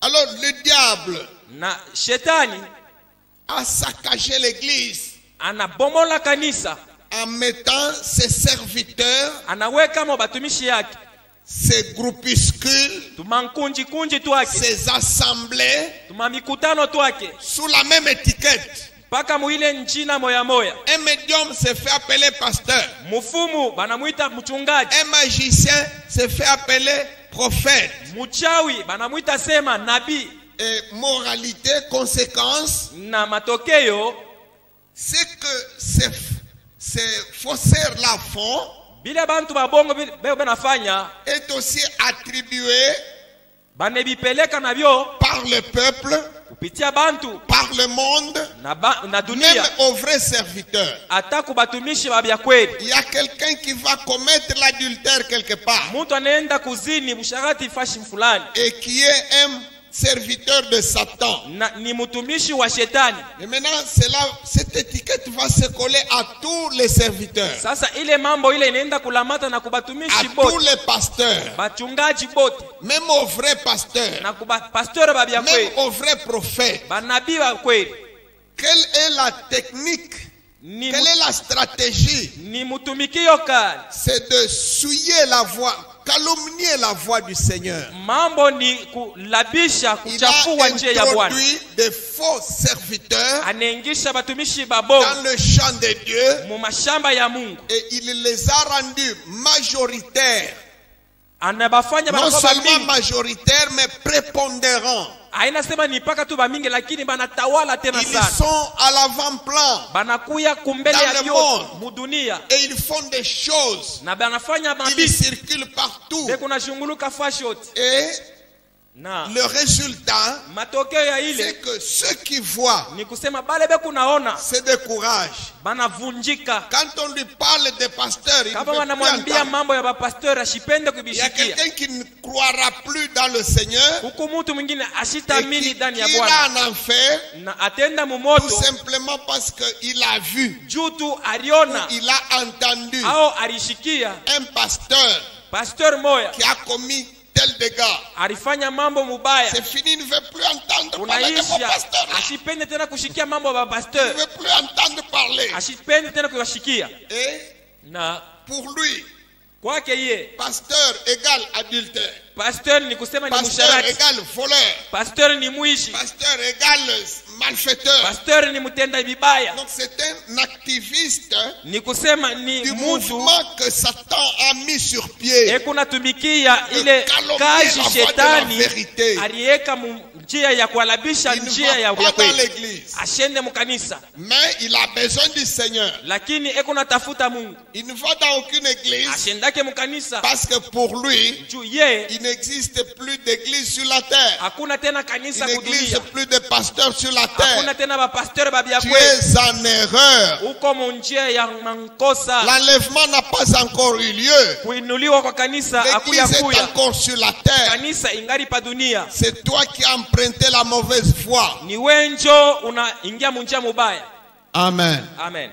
Alors le diable Na shetani a saccagé l'église anabomola kanisa, en mettant ses serviteurs, anaweka mo batumishi yake, ses groupuscules, tumankunji kunji twake, ses assemblées tumamikutano twake, sous la même étiquette. paka muile nchina moya moya. Un médium se fait appeler pasteur. Mufumu banamuita mchungaji. Un magicien se fait appeler prophète. Muchawi banamuita sema nabii. Et moralité, conséquence, na matokeo, c'est que ces faussaires la font, bila bantu babongo beo benafanya, est aussi attribué banebipeleka nabyo par le peuple, kupitia bantu, par le monde, na dunia, même aux vrais serviteurs. hata kubatumishi babya kweli. Il y a quelqu'un qui va commettre l'adultère quelque part Mtu anaenda kuzini busharati fashi fulani et qui est un serviteur de Satan. ni mutumishi wa shetani. Et maintenant, cette étiquette va se coller à tous les serviteurs, Sasa ile mambo ile inaenda kulamata na à kubatumishi tous bote, les pasteurs, bachungaji bote, même aux vrais pasteurs, na pasteur babya même kweli, aux vrais prophètes. banabii wa kweli. Quelle est la technique? Ni Quelle est la stratégie? ni mutumikio kali. C'est de souiller la voix, calomnier la voix du Seigneur. Mambo ni kulabisha Il a kuchafua njia ya Bwana. introduit des faux serviteurs Anaingisha batumishi babongo dans le champ de Dieu mu mashamba ya Mungu. et il les a rendus majoritaires. Anabafanya Non banakuwa seulement bamingi. majoritaires, mais prépondérants. Haina sema ni paka tu bamingi, lakini banatawala tena Ils sana. sont à l'avant-plan Banakuya kumbele Dans ya le vyote monde. mudunia et ils font des choses. na banafanya Ils mabisi circulent partout. beko na shunguluka fashot Et na le résultat, matokeo ya c'est ile que ceux qui voient ni kusema bale beko naona se découragent. banavunjika. Quand on lui parle des pasteurs, il ne Kama veut plus wanamwambia entendre. mambo ya bapasteur ashipende Il y a kubishikia. quelqu'un qui ne croira plus dans le Seigneur Huku mtu mwingine et ashitamini qui ndani ya ira Bwana en enfer na atenda tout mumoto simplement parce qu'il a vu, juu tu aliona il a entendu au alishikia un pasteur pasteur moya qui a commis tel dégât. alifanya mambo mubaya. C'est fini, il ne veut plus entendre parler de mon Unaisha pasteur. asipende tena kushikia mambo ya Il ne pasteur, veut plus entendre parler. asipende tena kuyashikia. Et Na pour lui, kwake yeye pasteur égale adultère. pasteur ni kusema ni Pasteur musharati, égale voleur. pasteur ni mwishi, Pasteur égale malfaiteur. pasteur ni mtenda vibaya, Donc c'est un activiste ni kusema ni du mtu mouvement que Satan a mis sur pied. ekunatumikia ile calomnier kazi la voix shetani de la vérité. aliweka njia ya kualabisha Il ne njia ya va pas dans kweli, l'église. ashende mukanisa, Mais il a besoin du Seigneur. lakini ekunatafuta Mungu, Il ne va dans aucune église ashendake mukanisa parce que pour lui, juu ye il n'existe plus d'église sur la terre. hakuna tena Il kanisa n'existe kudunia, plus de pasteurs sur la hakuna terre. tena bapasteur babya Tu kweli. es en erreur. Uko munjia ya mankosa. L'enlèvement n'a pas encore eu lieu. Kuinuliwa kwa kanisa L'église est akuya encore sur la terre. kanisa ingali pa dunia. C'est toi qui as emprunté la mauvaise voie. Ni wenjo unaingia munjia mubaya. Amen. Amen.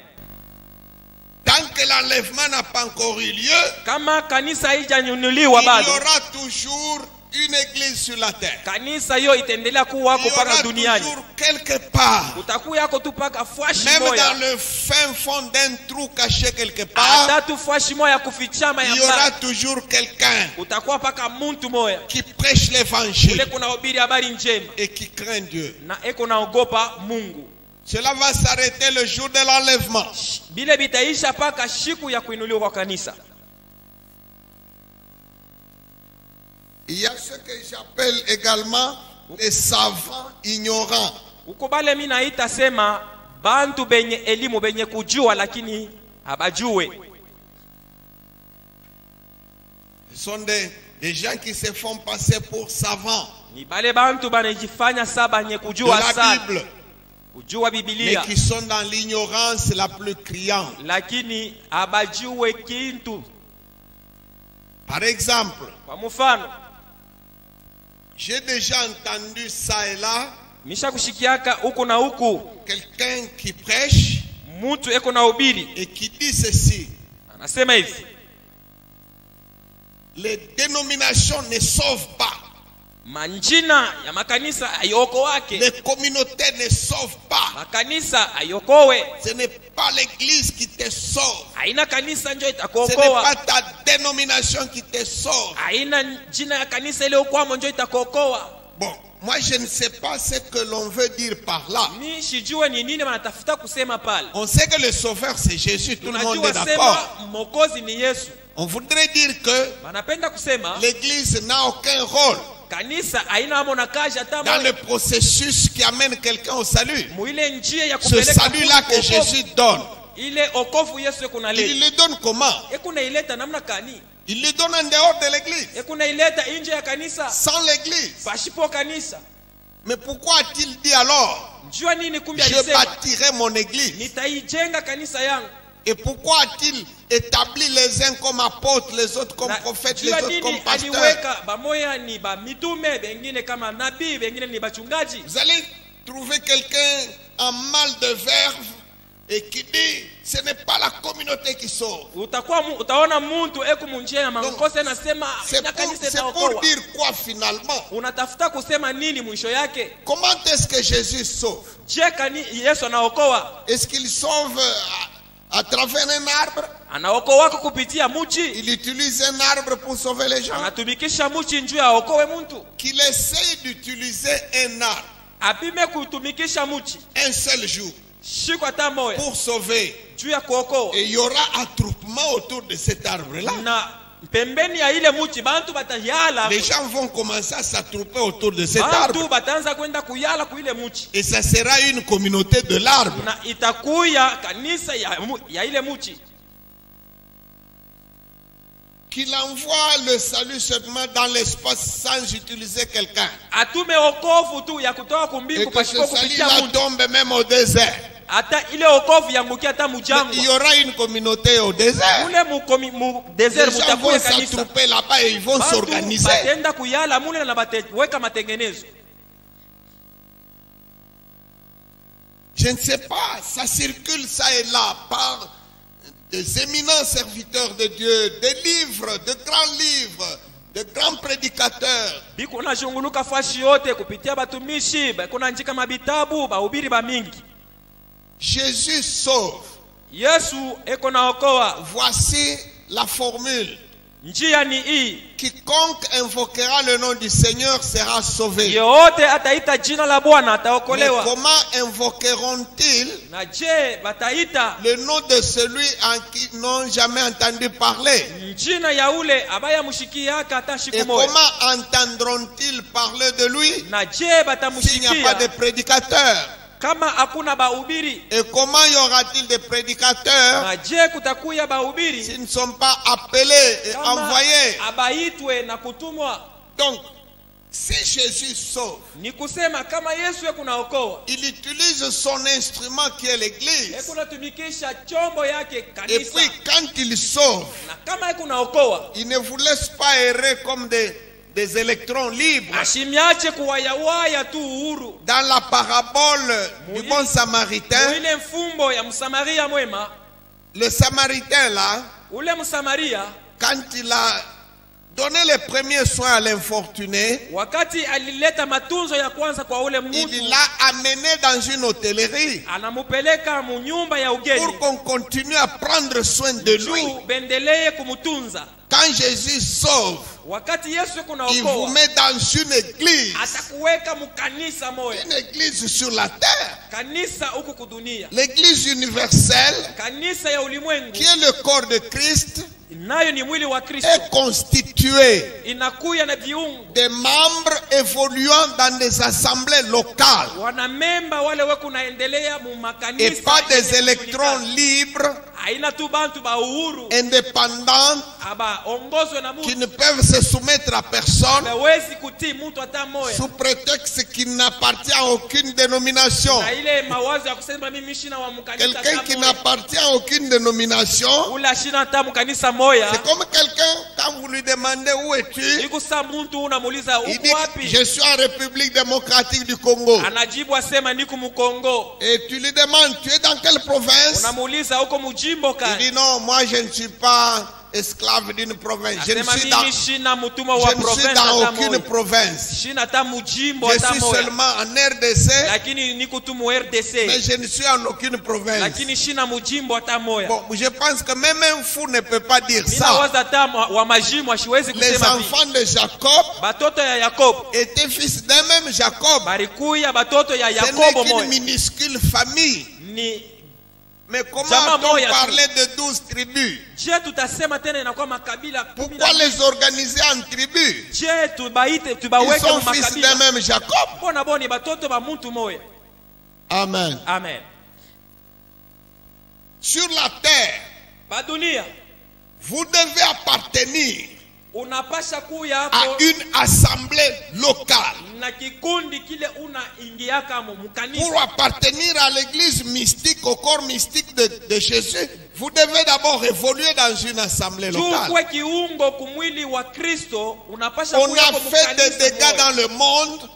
Tant que l'enlèvement n'a pas encore eu lieu, Kama kanisa haijanyunuliwa il y bado, aura toujours une église sur la terre. kanisa hiyo itaendelea kuwa Il wako y aura paka duniani. toujours quelque part, Utakuwa yako tu paka fwashi même moya. dans le fin fond d'un trou caché quelque part, Hata tu fwashi moya kufichama ya il y aura mbaya. toujours quelqu'un Utakuwa paka muntu moya. qui prêche l'évangile Ule kuna hubiri habari njema et qui craint Dieu. na eko naogopa Mungu. Cela va s'arrêter le jour de l'enlèvement. Bile bitaisha paka siku ya kuinuliwa kwa kanisa. Il y a ce que j'appelle également les savants ignorants. Uko bale mimi naita sema bantu benye elimu benye kujua lakini habajue. Ce sont des gens qui se font passer pour savants Ni bale bantu banajifanya saba nye de kujua la sana. Bible, Kujua mais Biblia qui sont dans l'ignorance la plus criante. lakini habajue kintu. Par exemple, Kwa mfano, j'ai déjà entendu ça et là, misha kushikiaka huku na huku quelqu'un qui prêche mtu eko na hubiri et qui dit ceci: anasema hivi, les dénominations ne sauvent pas, manjina ya makanisa ayoko wake, les communautés ne sauvent pas. makanisa ayokowe. Ce n'est pas l'église qui te sauve. Haina kanisa njo Ce n'est itakuokoa. pas ta dénomination qui te sauve. Haina jina ya kanisa ile ukwamo njo itakuokoa. Bon, moi je ne sais pas ce que l'on veut dire par là. Ni sijue ni nini wanatafuta kusema pale. On sait que le sauveur c'est Jésus, tout le monde est Tunajua d'accord. sema Mwokozi ni Yesu. On voudrait dire que Wanapenda kusema l'église n'a aucun rôle kanisa haina amo na kazi hata dans le moja. processus qui amène quelqu'un au salut. Muile njia ya Ce kupeleka salut-là que wokovu. Jésus donne, Ile okovu Yesu kuna il leta. le donne comment? Ekuna ileta namna kani? Il le donne en dehors de l'église, Ekuna ileta nje ya kanisa. sans l'église. Pashipo kanisa. Mais pourquoi a-t-il dit alors, Njua nini kumbe je alisema? bâtirai mon église? Nitaijenga kanisa yangu. Et pourquoi a-t-il établi les uns comme apôtres, les autres comme Na prophètes, les njua autres comme nini pasteurs? aliweka bamoya ni ba mitume, bengine kama nabii, bengine ni bachungaji. Vous allez trouver quelqu'un en mal de verve et qui dit, ce n'est pas la communauté qui sauve. Utaona muntu eko munjia ya makosa nasema C'est na kanisa pour itaokoa. dire quoi finalement? Unatafuta kusema nini mwisho yake? Comment est-ce que Jésus sauve? Je kani Yesu anaokoa? Est-ce qu'il sauve à travers un arbre? Anaokoa kupitia muchi. Il utilise un arbre pour sauver les gens? Anatumikisha muchi njuu ya okoe muntu. Qu'il essaye d'utiliser un arbre Apime kutumikisha muchi un seul jour shiko hata moya pour sauver. juu ya kuokoa. Et il y aura attroupement autour de cet arbre-là. Na pembeni ya ile muchi bantu batayala. Les gens vont commencer à s'attrouper autour de cet arbre. Bantu bataanza kwenda kuyala kuile muchi. Et ça sera une communauté de l'arbre. Na itakuya kanisa ya ile muchi. Qu'il envoie le salut seulement dans l'espace sans utiliser quelqu'un. Atume okovu tu ya kutoa Et kumbingu que ce pasipo kupitia salut-là muntu. tombe même au désert. Hata ile okovu yangukia hata Mais il y mujangwa. aura une communauté au désert. Mule mu desert Les gens vont mutakuye kanisa. s'attrouper là-bas et ils vont Bantu s'organiser. batenda kuyala mule na bateweka matengenezo. Je ne sais pas, ça circule ça et là par des éminents serviteurs de Dieu, des livres, de grands livres, de grands prédicateurs. Biko na shunguluka fashi yote kupitia batumishi, kuna njika mabitabu, bahubiri ba mingi. Jésus sauve. Yesu eko naokoa. Voici la formule. Njia ni hii. Quiconque invoquera le nom du Seigneur sera sauvé. Yote ataita jina la Bwana Mais ataokolewa. comment invoqueront-ils Na je bataita le nom de celui en qui n'ont jamais entendu parler? jina ya ule abaya mushikia hata Et siku moja. comment entendront-ils parler de lui Na je s'il n'y a pas batamushikia de prédicateurs? kama hakuna bahubiri? Et comment y aura-t-il des prédicateurs Na je kutakuya bahubiri s'ils ne sont pas appelés et kama envoyés? abaitwe na kutumwa? Donc, si Jésus sauve, Ni kusema kama Yesu eko naokoa, il utilise son instrument qui est l'église. eko natumikisha chombo yake Et kanisa. puis, quand il sauve, Na kama eko naokoa, il ne vous laisse pas errer comme des électrons libres. ashimiache kuwayawaya tu uhuru. Dans la parabole du bon samaritain, Ile mfumbo ya Msamaria mwema, le samaritain là, ule Msamaria quand il a donné les premiers soins à l'infortuné, wakati alileta matunzo ya kwanza kwa ule mtu, il l'a amené dans une hôtellerie anamupeleka mu nyumba ya ugeni pour qu'on continue à prendre soin de lui. juu bendelee kumutunza. Quand Jésus sauve, Wakati Yesu eko il vous naokoa, met dans une église, atakuweka mukanisa moya, une église sur la terre, kanisa huku kudunia, l'église universelle, kanisa ya ulimwengu qui est le corps de Christ, nayo ni mwili wa Kristo, est constituée inakuya na viungo des membres évoluant dans des assemblées locales wanamemba wale weku naendelea mu et makanisa pas des yenye électrons kujulikana. libres, Haina tu bantu ba uhuru indépendants, aba ongozwe na qui Mungu, ne peuvent se soumettre à personne hawezi kutii mtu hata moya, sous prétexte qu'il n'appartient à aucune dénomination. na ile mawazo ya kusema mimi shina wa mkanisa Quelqu'un qui hata moya, n'appartient à aucune dénomination, ula shina hata mkanisa moya. c'est comme quelqu'un, quand vous lui demandez où es-tu, Iko saa mtu unamuuliza il uko dit wapi, je suis en République démocratique du Congo. anajibu asema niko Mkongo. Et tu lui demandes tu es dans quelle province? Unamuuliza uko mujimbo Il kani, dit non, moi je ne suis pas esclave d'une province. Je ne Asema suis mimi shina mutumwa wa dans province hata aucune moja. province. Shina hata mujimbo Je hata suis moja. seulement en RDC, Lakini niko tu mu mais RDC. je ne suis en aucune province. Lakini shina mujimbo hata moja. Bon, je pense que même un fou ne peut pas dire Mina ça. waza hata wa majimbo ashiwezi Les kusema hivi. enfants de Jacob Batoto ya Yakobo étaient fils d'un même Jacob. barikuya batoto ya Ce n'est Yakobo qu'une moja. minuscule famille. Ni Mais comment Jamaa on moja tu. parlait de 12 tribus? je tutasema tena inakuwa makabila 12. Pourquoi les organiser en tribus? Je tubaite Ils tubaweke sont mu fils makabila. d'un même Jacob. Mbona boni batoto ba muntu moya. Amen. Amen. Sur la terre, Ba dunia vous devez appartenir unapasha kuya à hapo une assemblée locale. na kikundi kile unaingiaka mu Pour kanisa. appartenir à l'église mystique, au corps mystique de Jésus, vous devez d'abord évoluer dans une assemblée Juu locale. kwa kiungo kumwili wa Kristo unapasha On kuya a hapo mu fait des kanisa dégâts moja. dans le monde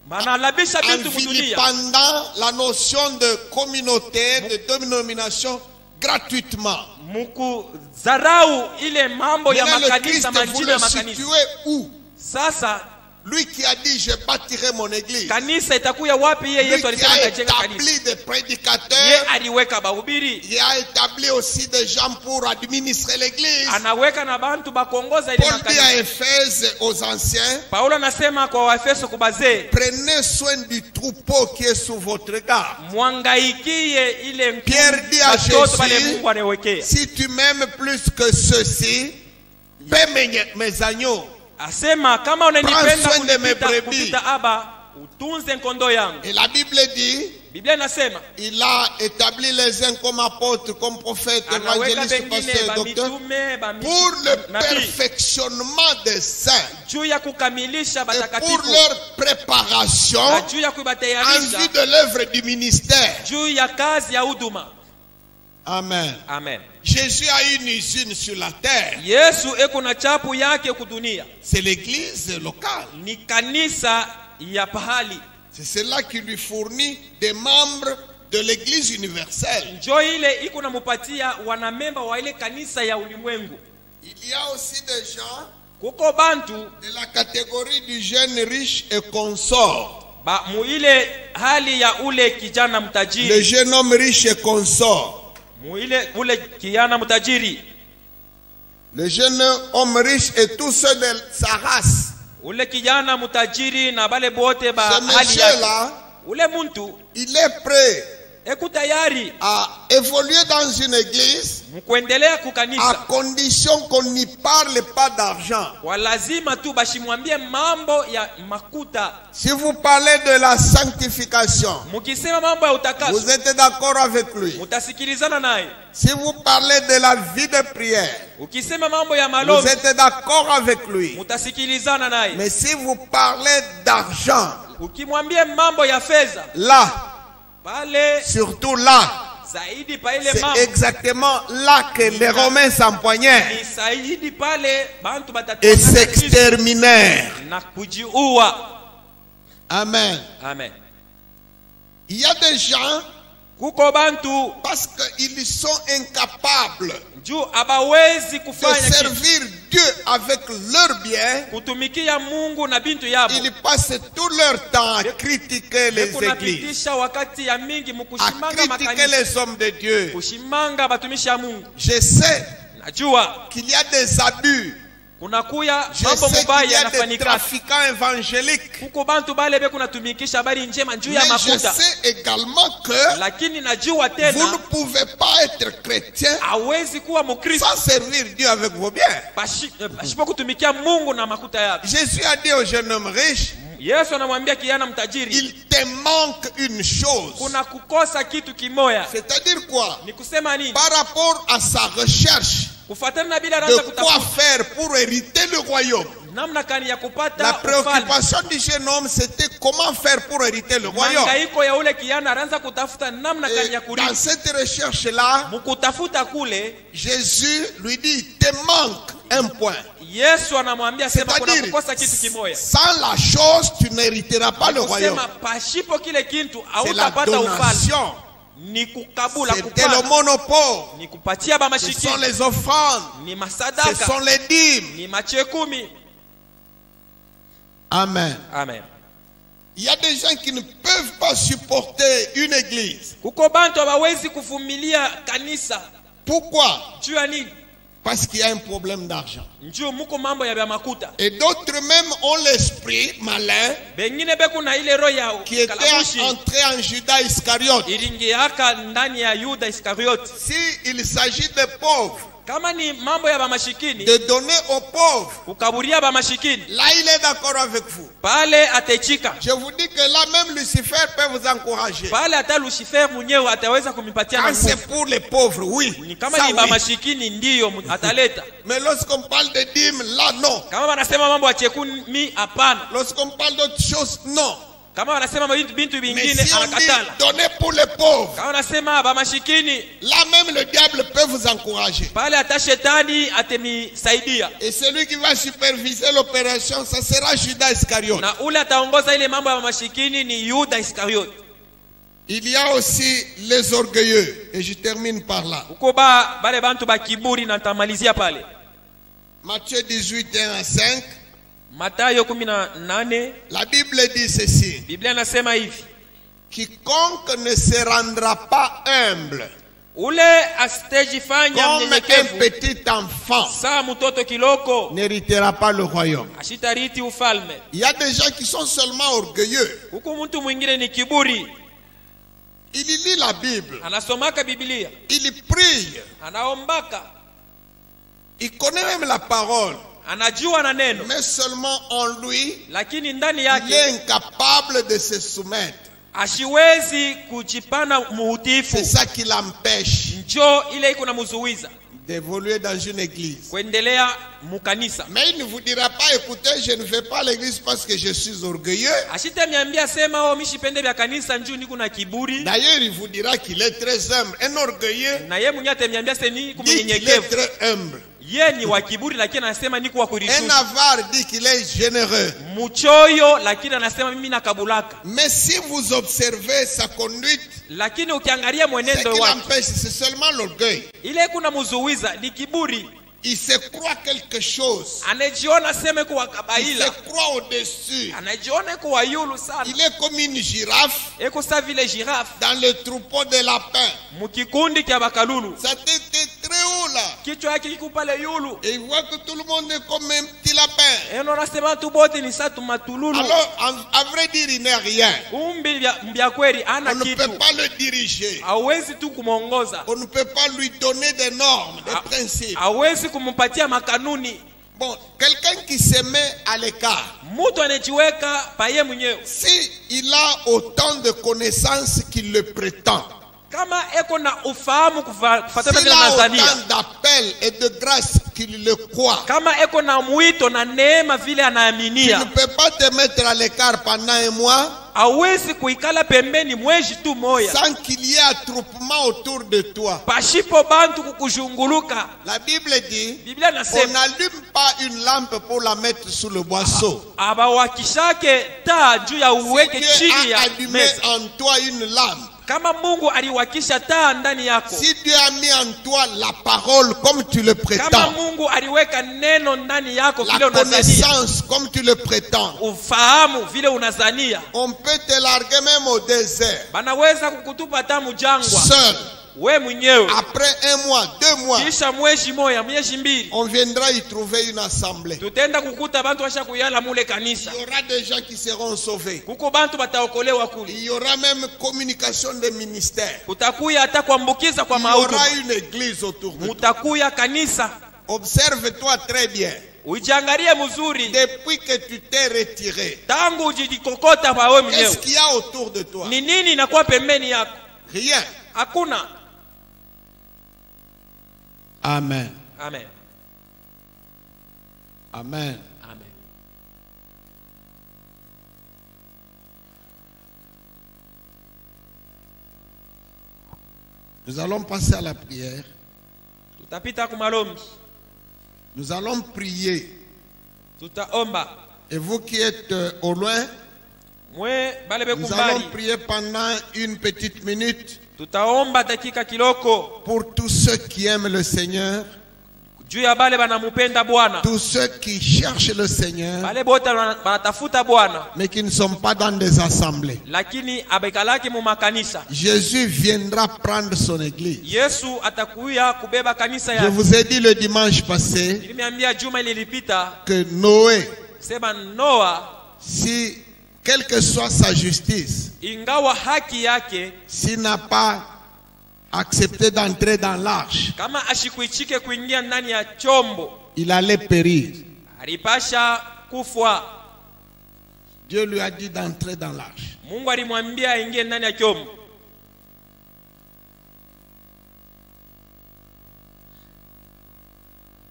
Banalabisha en vitu mudunia. vilipendant la notion de communauté, de domination gratuitement. Muku zarau ile mambo ya Maintenant, le makanisa Christ, vous majina ya le makanisa. situez où? Sasa Lui qui a dit, je bâtirai mon église. kanisa itakuya wapi? Yeye Lui Yesu qui alisema a atajenga kanisa. établi des Yeye prédicateurs. aliweka bahubiri, Il a établi aussi des gens pour administrer l'église. anaweka na bantu bakuongoza ile Paul dit makanisa. à Éphèse aux anciens, Paulo anasema kwa Waefeso kubazee, prenez soin du troupeau qui est sous votre garde. mwangaikie ile Pierre dit à batoto bale Jésus, Mungu anawekea. si tu m'aimes plus que ceci, paie mes agneaux. Asema kama unanipenda Prends soin de mes brebis. kupita aba, utunze kondo yangu. Et la Bible dit, Biblia inasema il a établi les uns comme apôtres, comme prophètes, anaweka évangélistes, bengine pasteurs, docteurs, bamitume pour le nabii perfectionnement des saints juu ya kukamilisha et pour batakatifu leur préparation na juu ya en kuibatayarisha vue de l'œuvre du ministère. juu ya kazi ya huduma. Amen. Amen. Jésus a une usine sur la terre. Yesu eko na chapu yake kudunia, C'est l'église locale. ni kanisa ya pahali. C'est cela qui lui fournit des membres de l'église universelle. Njo ile iko na mupatia wanamemba wa ile kanisa ya ulimwengu. Il y a aussi des gens Kuko bantu de la catégorie du jeune riche et consort. ba mu ile hali ya ule kijana Le mtajiri, jeune homme riche et consort. mu ile ule kijana mtajiri, Le jeune homme riche et tous ceux de sa race. ule kijana mtajiri na bale bote ba Ce hali yake. monsieur-là, Ule muntu il est prêt eko tayari à évoluer dans une église mkuendelea à kukanisa, condition qu'on n'y parle pas d'argent. kwa lazima tu bashimwambie mambo ya makuta. Si vous parlez de la sanctification, Mukisema mambo ya utakaso vous êtes d'accord avec lui. mutasikilizana naye. Si vous parlez de la vie de prière, Ukisema mambo ya vous malobi êtes d'accord avec lui. mutasikilizana naye. Mais si vous parlez d'argent, Ukimwambia mambo ya fedha, là, pale surtout là, zaidi pa ile c'est mambo exactement là que les Romains s'empoignèrent ni zaidi pale bantu et batatoka s'exterminèrent. na kujiua. Amen. Amen. Il y a des gens, Kuko bantu parce qu'ils sont incapables juu abawezi de kufanya kitu, servir Dieu avec leur bien, kutumikia Mungu na bintu yabo, ils passent tout leur temps à critiquer les églises, kunapitisha wakati ya mingi à mukushimanga critiquer makanisa, les hommes de Dieu. kushimanga batumishi ya Mungu. Je sais Najua qu'il y a des abus. kunakuya Je mambo sais qu'il mubaya y a des yanafanyika. trafiquants évangéliques. Kuko bantu bale be kunatumikisha habari njema juu ya Mais je makuta, sais également que lakini najua vous ne tena pouvez pas être chrétien hawezi kuwa mukristo sans servir Dieu avec vos biens. pasipo kutumikia Mungu na makuta yake. Jésus a dit au jeune homme riche, Yesu anamwambia kijana mtajiri, il te manque une chose. kuna kukosa kitu kimoya. C'est-à-dire quoi? Ni kusema nini? Par rapport à sa recherche Kufuatana na bila de anaanza quoi kutafuta faire pour hériter le royaume. namna kani ya La kupata ufalme. préoccupation du jeune homme, c'était comment faire pour hériter le royaume. Mangaiko ya ule kijana anaanza kutafuta namna Et kani ya dans kurithi. cette recherche-là, Mukutafuta kule, Jésus lui dit, il te manque un point. Yesu anamwambia sema kuna C'est-à-dire, kukosa kitu kimoya. sans la chose, tu n'hériteras pas le royaume. Kusema pashipo kile kintu C'est la hautapata ufalme. donation. ni kukabula C'était le kupana, monopole. ni kupatia ba Ce mashiki, sont les offrandes. ni Ce masadaka, sont les dîmes. ni machekumi. Amen. Amen. Il y a des gens qui ne peuvent pas supporter une église. Kuko bantu hawawezi kuvumilia kanisa. Pourquoi? Juu ya nini? Parce qu'il y a un problème d'argent. Njoo muko mambo ya makuta. Et d'autres même ont l'esprit malin Bengine beku na ile roho ya qui était kalabushi entré en Judas Iscariote. ilingiaka ndani ya Yuda Iskarioti. Si il s'agit des pauvres, Kama ni mambo ya bamashikini, de donner aux pauvres, kukaburia bamashikini, là il est d'accord avec vous. pale atechika. Je vous dis que là même Lucifer peut vous encourager. Pale hata Lucifer mwenyewe ataweza kumipatia Quand c'est nguvu. pour les pauvres, oui. Ni kama Ça, ni oui. bamashikini ndiyo ataleta. Mais lorsqu'on parle de dîmes, là non. Kama wanasema mambo ya chekumi, hapana. Lorsqu'on parle d'autres choses, non. Kama wanasema bintu Mais vingine, si on dit anakatala. donnez pour les pauvres, Kama wanasema bamashikini, là même le diable peut vous encourager. pale hata shetani atemisaidia. Et celui qui va superviser l'opération, ça sera Judas Iscariote. Na ule ataongoza ile mambo ya mashikini ni Yuda Iskarioti. Il y a aussi les orgueilleux. Et je termine par là. Uko bale bantu ba kiburi, na tamalizia pale. Matthieu 18, 1 à 5. Mathayo 18, La Bible dit ceci. Biblia inasema hivi: Quiconque ne se rendra pas humble ule asitejifanya comme un mnyenyekevu petit enfant saa mtoto kiloko n'héritera pas le royaume. ashitariti ufalme. Il y a des gens qui sont seulement orgueilleux. Huku mtu mwingine ni kiburi, Il lit la Bible. anasomaka Biblia, Il prie. anaombaka, Il connaît même la parole. anajua na neno, Mais seulement en lui, lakini ndani il est yake incapable de se soumettre. ashiwezi kujipana muutifu. C'est ça qui l'empêche Njo ile iko na muzuiza d'évoluer dans une église. kuendelea mukanisa. Mais il ne vous dira pas, écoutez, je ne vais pas à l'église parce que je suis orgueilleux. Ashitamiambia sema o mishipende vya kanisa njuu niko na kiburi. D'ailleurs, il vous dira qu'il est très humble. Un orgueilleux Na ye mwenye atamiambia se ni dit qu'il est kumnyenyekevu. très humble. Ye ni wa kiburi lakini anasema niko wa Un kurishusha. avare dit qu'il est généreux. Muchoyo lakini anasema mimi nakabulaka. Mais si vous observez sa conduite, Lakini ukiangalia ce mwenendo qui wake, l'empêche, c'est seulement l'orgueil. ile kuna muzuiza ni kiburi. Il se croit quelque chose. Anajiona sema kuwa Il se kabaila. croit au-dessus. Anajiona kuwa yulu sana. Il est comme une girafe Eko sa vile girafe dans le troupeau de lapins. mukikundi kya bakalulu. Sa tête est très haut là. Kichwa yake kiko pale yulu. Et il voit que tout le monde est comme un petit lapin. Eno nasema tu bote ni satu matululu. Alors, à vrai dire, il n'est rien. Umbi mbya kweli ana On ne kitu. peut pas le diriger. Hawezi tu kumuongoza. On ne peut pas lui donner des normes, des principes. Hawezi kumupatia makanuni. Bon, quelqu'un qui se met à l'écart, Mtu anajiweka paye mwenyewe. si il a autant de connaissances qu'il le prétend, Kama eko na ufahamu kufatana s'il vile a Tanzania. autant d'appels et de grâces qu'il le croit, Kama eko na mwito na neema vile tu ne anaaminia. peux pas te mettre à l'écart pendant un mois Hawezi kuikala pembeni mwezi tu moya. sans qu'il y ait attroupement autour de toi. Pashipo bantu kukuzhunguluka. La Bible dit, Biblia on nasema n'allume pas une lampe pour la mettre sous le boisseau. abawakishake taa juu ya uweke Dieu chini a ya allumé meza. en toi une lampe. Kama Mungu aliwakisha taa ndani yako. Si Dieu a mis en toi la parole comme tu le Kama prétends, Mungu aliweka neno ndani yako vile la unazania. connaissance comme tu le prétends, Ufahamu vile unazania. on peut te larguer même au désert, Banaweza kukutupa tamu jangwa. seul. We mwenyewe. Après un mois, 2 mois, Kisha mwezi moya, mwezi mbili. on viendra y trouver une assemblée. Tutenda kukuta bantu washa kuyala mule kanisa. Il y aura des gens qui seront sauvés. Kuko bantu bataokolewa kule. Il y aura même communication des ministères. Kutakuya hata kuambukiza kwa Il y mautu. aura une église autour de toi. Mutakuya kanisa. Observe-toi très bien. Ujiangalie mzuri. Depuis que tu t'es retiré, Tangu ujikokota kwa wewe qu'est-ce mwenyewe. qu'il y a autour de toi? Ni nini inakuwa pembeni yako? Rien. Hakuna. Amen. Amen. Amen. Amen. Nous allons passer à la prière. Tutapita kumalombi. Nous allons prier. Tutaomba. Et vous qui êtes au loin, Mwe bale nous allons bekumbali. prier pendant une petite minute. Tutaomba dakika kiloko pour tous ceux qui aiment le Seigneur, juu ya bale banamupenda Bwana, tous ceux qui cherchent le Seigneur, bale bote banatafuta Bwana mais qui ne sont pas dans des assemblées. lakini abekalaki mu makanisa. Jésus viendra prendre son église. Yesu atakuya kubeba kanisa Je ya. vous ai dit le dimanche passé Niliambia juma ililipita que Noé, sema Noa, si quelle que soit sa justice, ingawa haki yake, s'il n'a pas accepté d'entrer dans l'arche, kama ashikuichike kuingia ndani ya chombo, il allait périr. alipasha kufwa. Dieu lui a dit d'entrer dans l'arche. Mungu alimwambia aingie ndani ya chombo.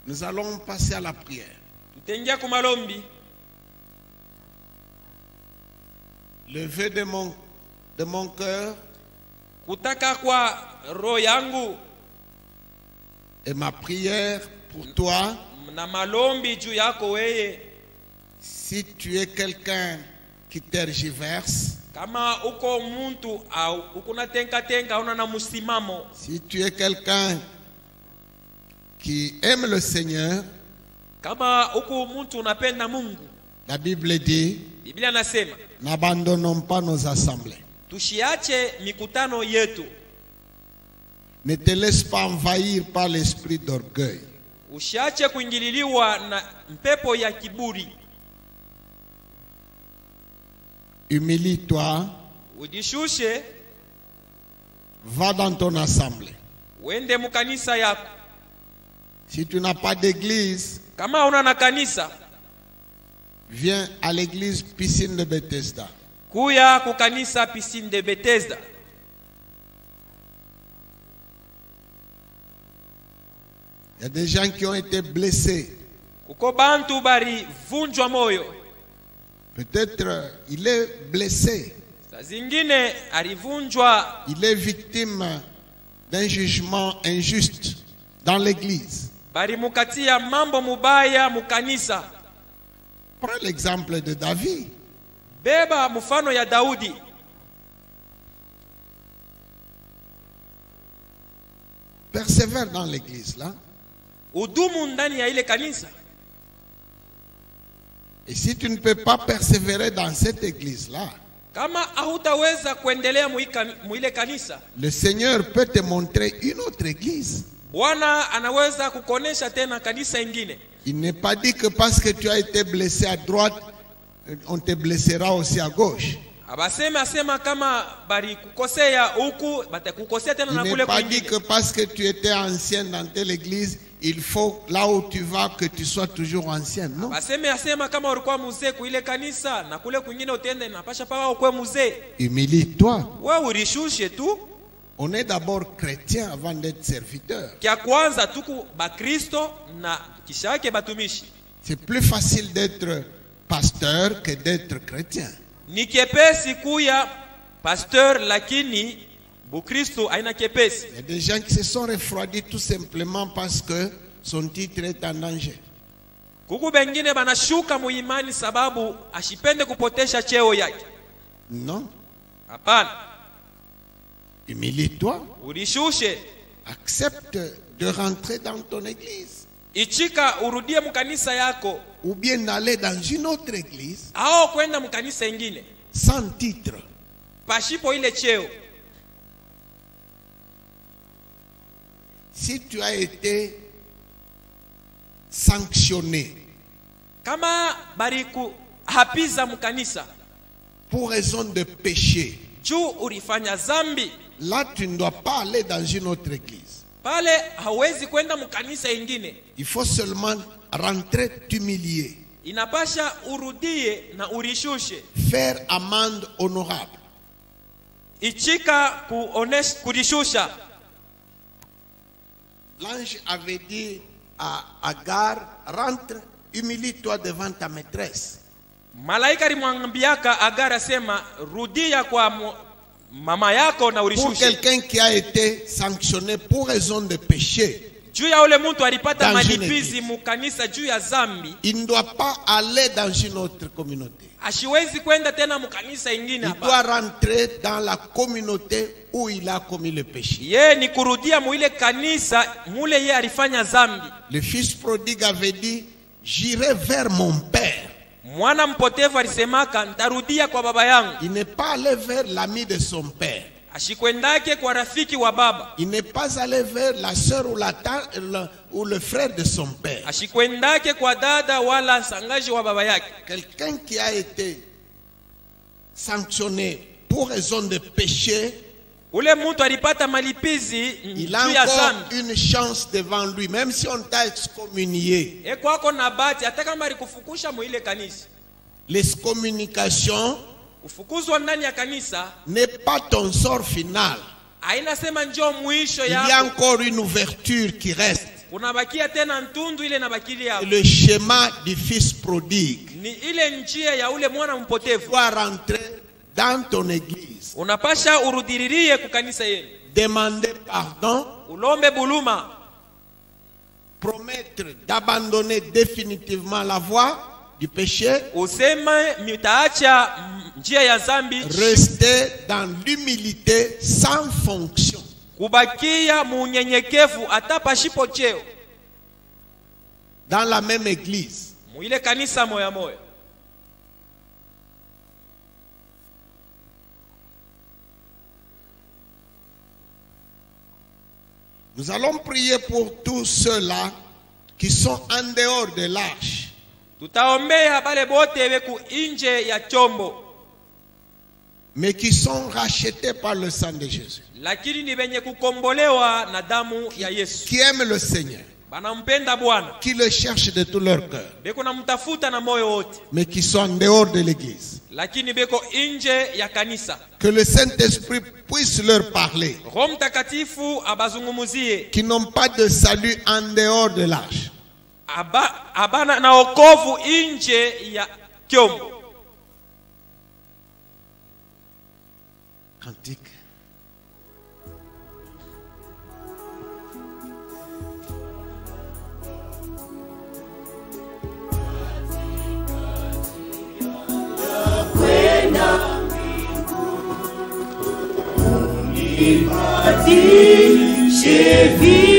Nous allons passer à la prière. Tutaingia kumalombi. Le vœu de mon cœur Kutaka kwa roho yangu et ma prière pour toi, na malombi juu yako weye, si tu es quelqu'un qui tergiverse, kama uko muntu au ukuna tenka una na musimamo, si tu es quelqu'un qui aime le Seigneur, kama uko muntu unapenda Mungu, la Bible dit, Biblia nasema n'abandonnons pas nos assemblées. tushiache mikutano yetu. Ne te laisse pas envahir par l'esprit d'orgueil. Ushiache kuingililiwa na mpepo ya kiburi. Humilie-toi, Ujishushe, va dans ton assemblée. uende mukanisa yako. Si tu n'as pas d'église, Kama una na kanisa, viens à l'église Piscine de Bethesda. kuya kukanisa Piscine de Bethesda. Il y a des gens qui ont été blessés. Kuko bantu bari vunjwa moyo. Peut-être il est blessé. Saa zingine alivunjwa, Il est victime d'un jugement injuste dans l'église. bari mukatia mambo mubaya mukanisa. Prends l'exemple de David. Beba mfano ya Daudi. Persévère dans l'église là. Udumu ndani ya ile kanisa. Et si tu ne peux pas persévérer dans cette église là, Kama hautaweza kuendelea muile kanisa, le Seigneur peut te montrer une autre église. Bwana anaweza kukonesha tena kanisa ingine. Il n'est pas dit que parce que tu as été blessé à droite, on te blessera aussi à gauche. Abaseme asema kama bari kukosea huku batakukosea tena na Il kule n'est pas dit kwingine. que parce que tu étais ancien dans telle église, il faut là où tu vas que tu sois toujours ancien. Non. Baseme asema kama ulikuwa mzee kuile kanisa na kule kwingine utende napasha paka ukwe mzee. Humilie-toi. Wewe urishushe tu. On est d'abord chrétien avant d'être serviteur. Kia kwanza tuku bakristo na kisha yake batumishi. C'est plus facile d'être pasteur que d'être chrétien. Ni kepesi kuya pasteur lakini bukristo haina kepesi. Il y a des gens qui se sont refroidis tout simplement parce que son titre est en danger. Kuku bengine banashuka muimani sababu ashipende kupotesha cheo yake. Non. Hapana. Humilie-toi. Urishushe. Accepte de rentrer dans ton église. Ichika urudie mkanisa yako. Ou bien d'aller dans une autre église Ao kwenda mkanisa ingine. sans titre. Pashipo ile cheo. Si tu as été sanctionné Kama bariku hapiza mkanisa pour raison de péché, juu ulifanya zambi, là tu ne dois pas aller dans une autre église. pale hawezi kwenda mkanisa ingine. Il faut seulement rentrer t'humilier, Inapasha urudie na urishushe. faire amende honorable. Ichika kurishusha. L'ange avait dit à Agar, rentre, humilie-toi devant ta maîtresse. Malaika alimwambiaka Agara sema rudia kwa mama yako na Pour urishushe. quelqu'un qui a été sanctionné pour raison de péché, juu ya ule mtu alipata malipizi mukanisa juu ya zambi, il ne doit pas aller dans une autre communauté. Ashiwezi kwenda tena mukanisa ingine hapa. Il doit rentrer dans la communauté où il a commis le péché. Ye ni kurudia muile kanisa mule ye alifanya zambi. Le fils prodigue avait dit, j'irai vers mon père. Mwana mpotevu alisemaka ntarudia kwa baba yangu. Il n'est pas allé vers l'ami de son père. Ashikwendake kwa rafiki wa baba. Il n'est pas allé vers la sœur ou la tante ou le frère de son père. Ashikwendake kwa dada wala sangaji wa baba yake. Quelqu'un qui a été sanctionné pour raison de péché, ule mtu alipata malipizi, il a encore une chance devant lui, même si on t'a excommunié. Kwako na bahati hata kama alikufukusha mu ile kanisa. L'excommunication ufukuzwa ndani ya kanisa n'est pas ton sort final. Hainasema njoo mwisho yako. Il y a encore une ouverture qui reste. Unabakia tena ntundu ile nabakili yako. Le schéma du fils prodigue. Ni ile njia ya ule mwana mpotevu. Tu dois rentrer dans ton église. Unapasha urudiririe ku kanisa yenu. Demander pardon. Ulombe buluma. Promettre d'abandonner définitivement la voie du péché. Useme mitaacha njia ya zambi. Rester dans l'humilité sans fonction. Kubakia munyenyekevu atapa shipo cheo. Dans la même église. Muile kanisa moya moya. Nous allons prier pour tous ceux-là qui sont en dehors de l'arche. Tutaombea bale bote weku inje ya chombo. Mais qui sont rachetés par le sang de Jésus. Lakini ni benye kukombolewa na damu ya Yesu. Qui aiment le Seigneur. Banampenda Bwana. Qui le cherchent de tout leur cœur. Beko namtafuta na moyo wote. Mais qui sont en dehors de l'église. Lakini beko inje ya kanisa. Que le Saint-Esprit puisse leur parler. Roho Mtakatifu abazungumuzie. Qui n'ont pas de salut en dehors de l'arche. Abana na wokovu inje ya chombo. Cantique. Cheville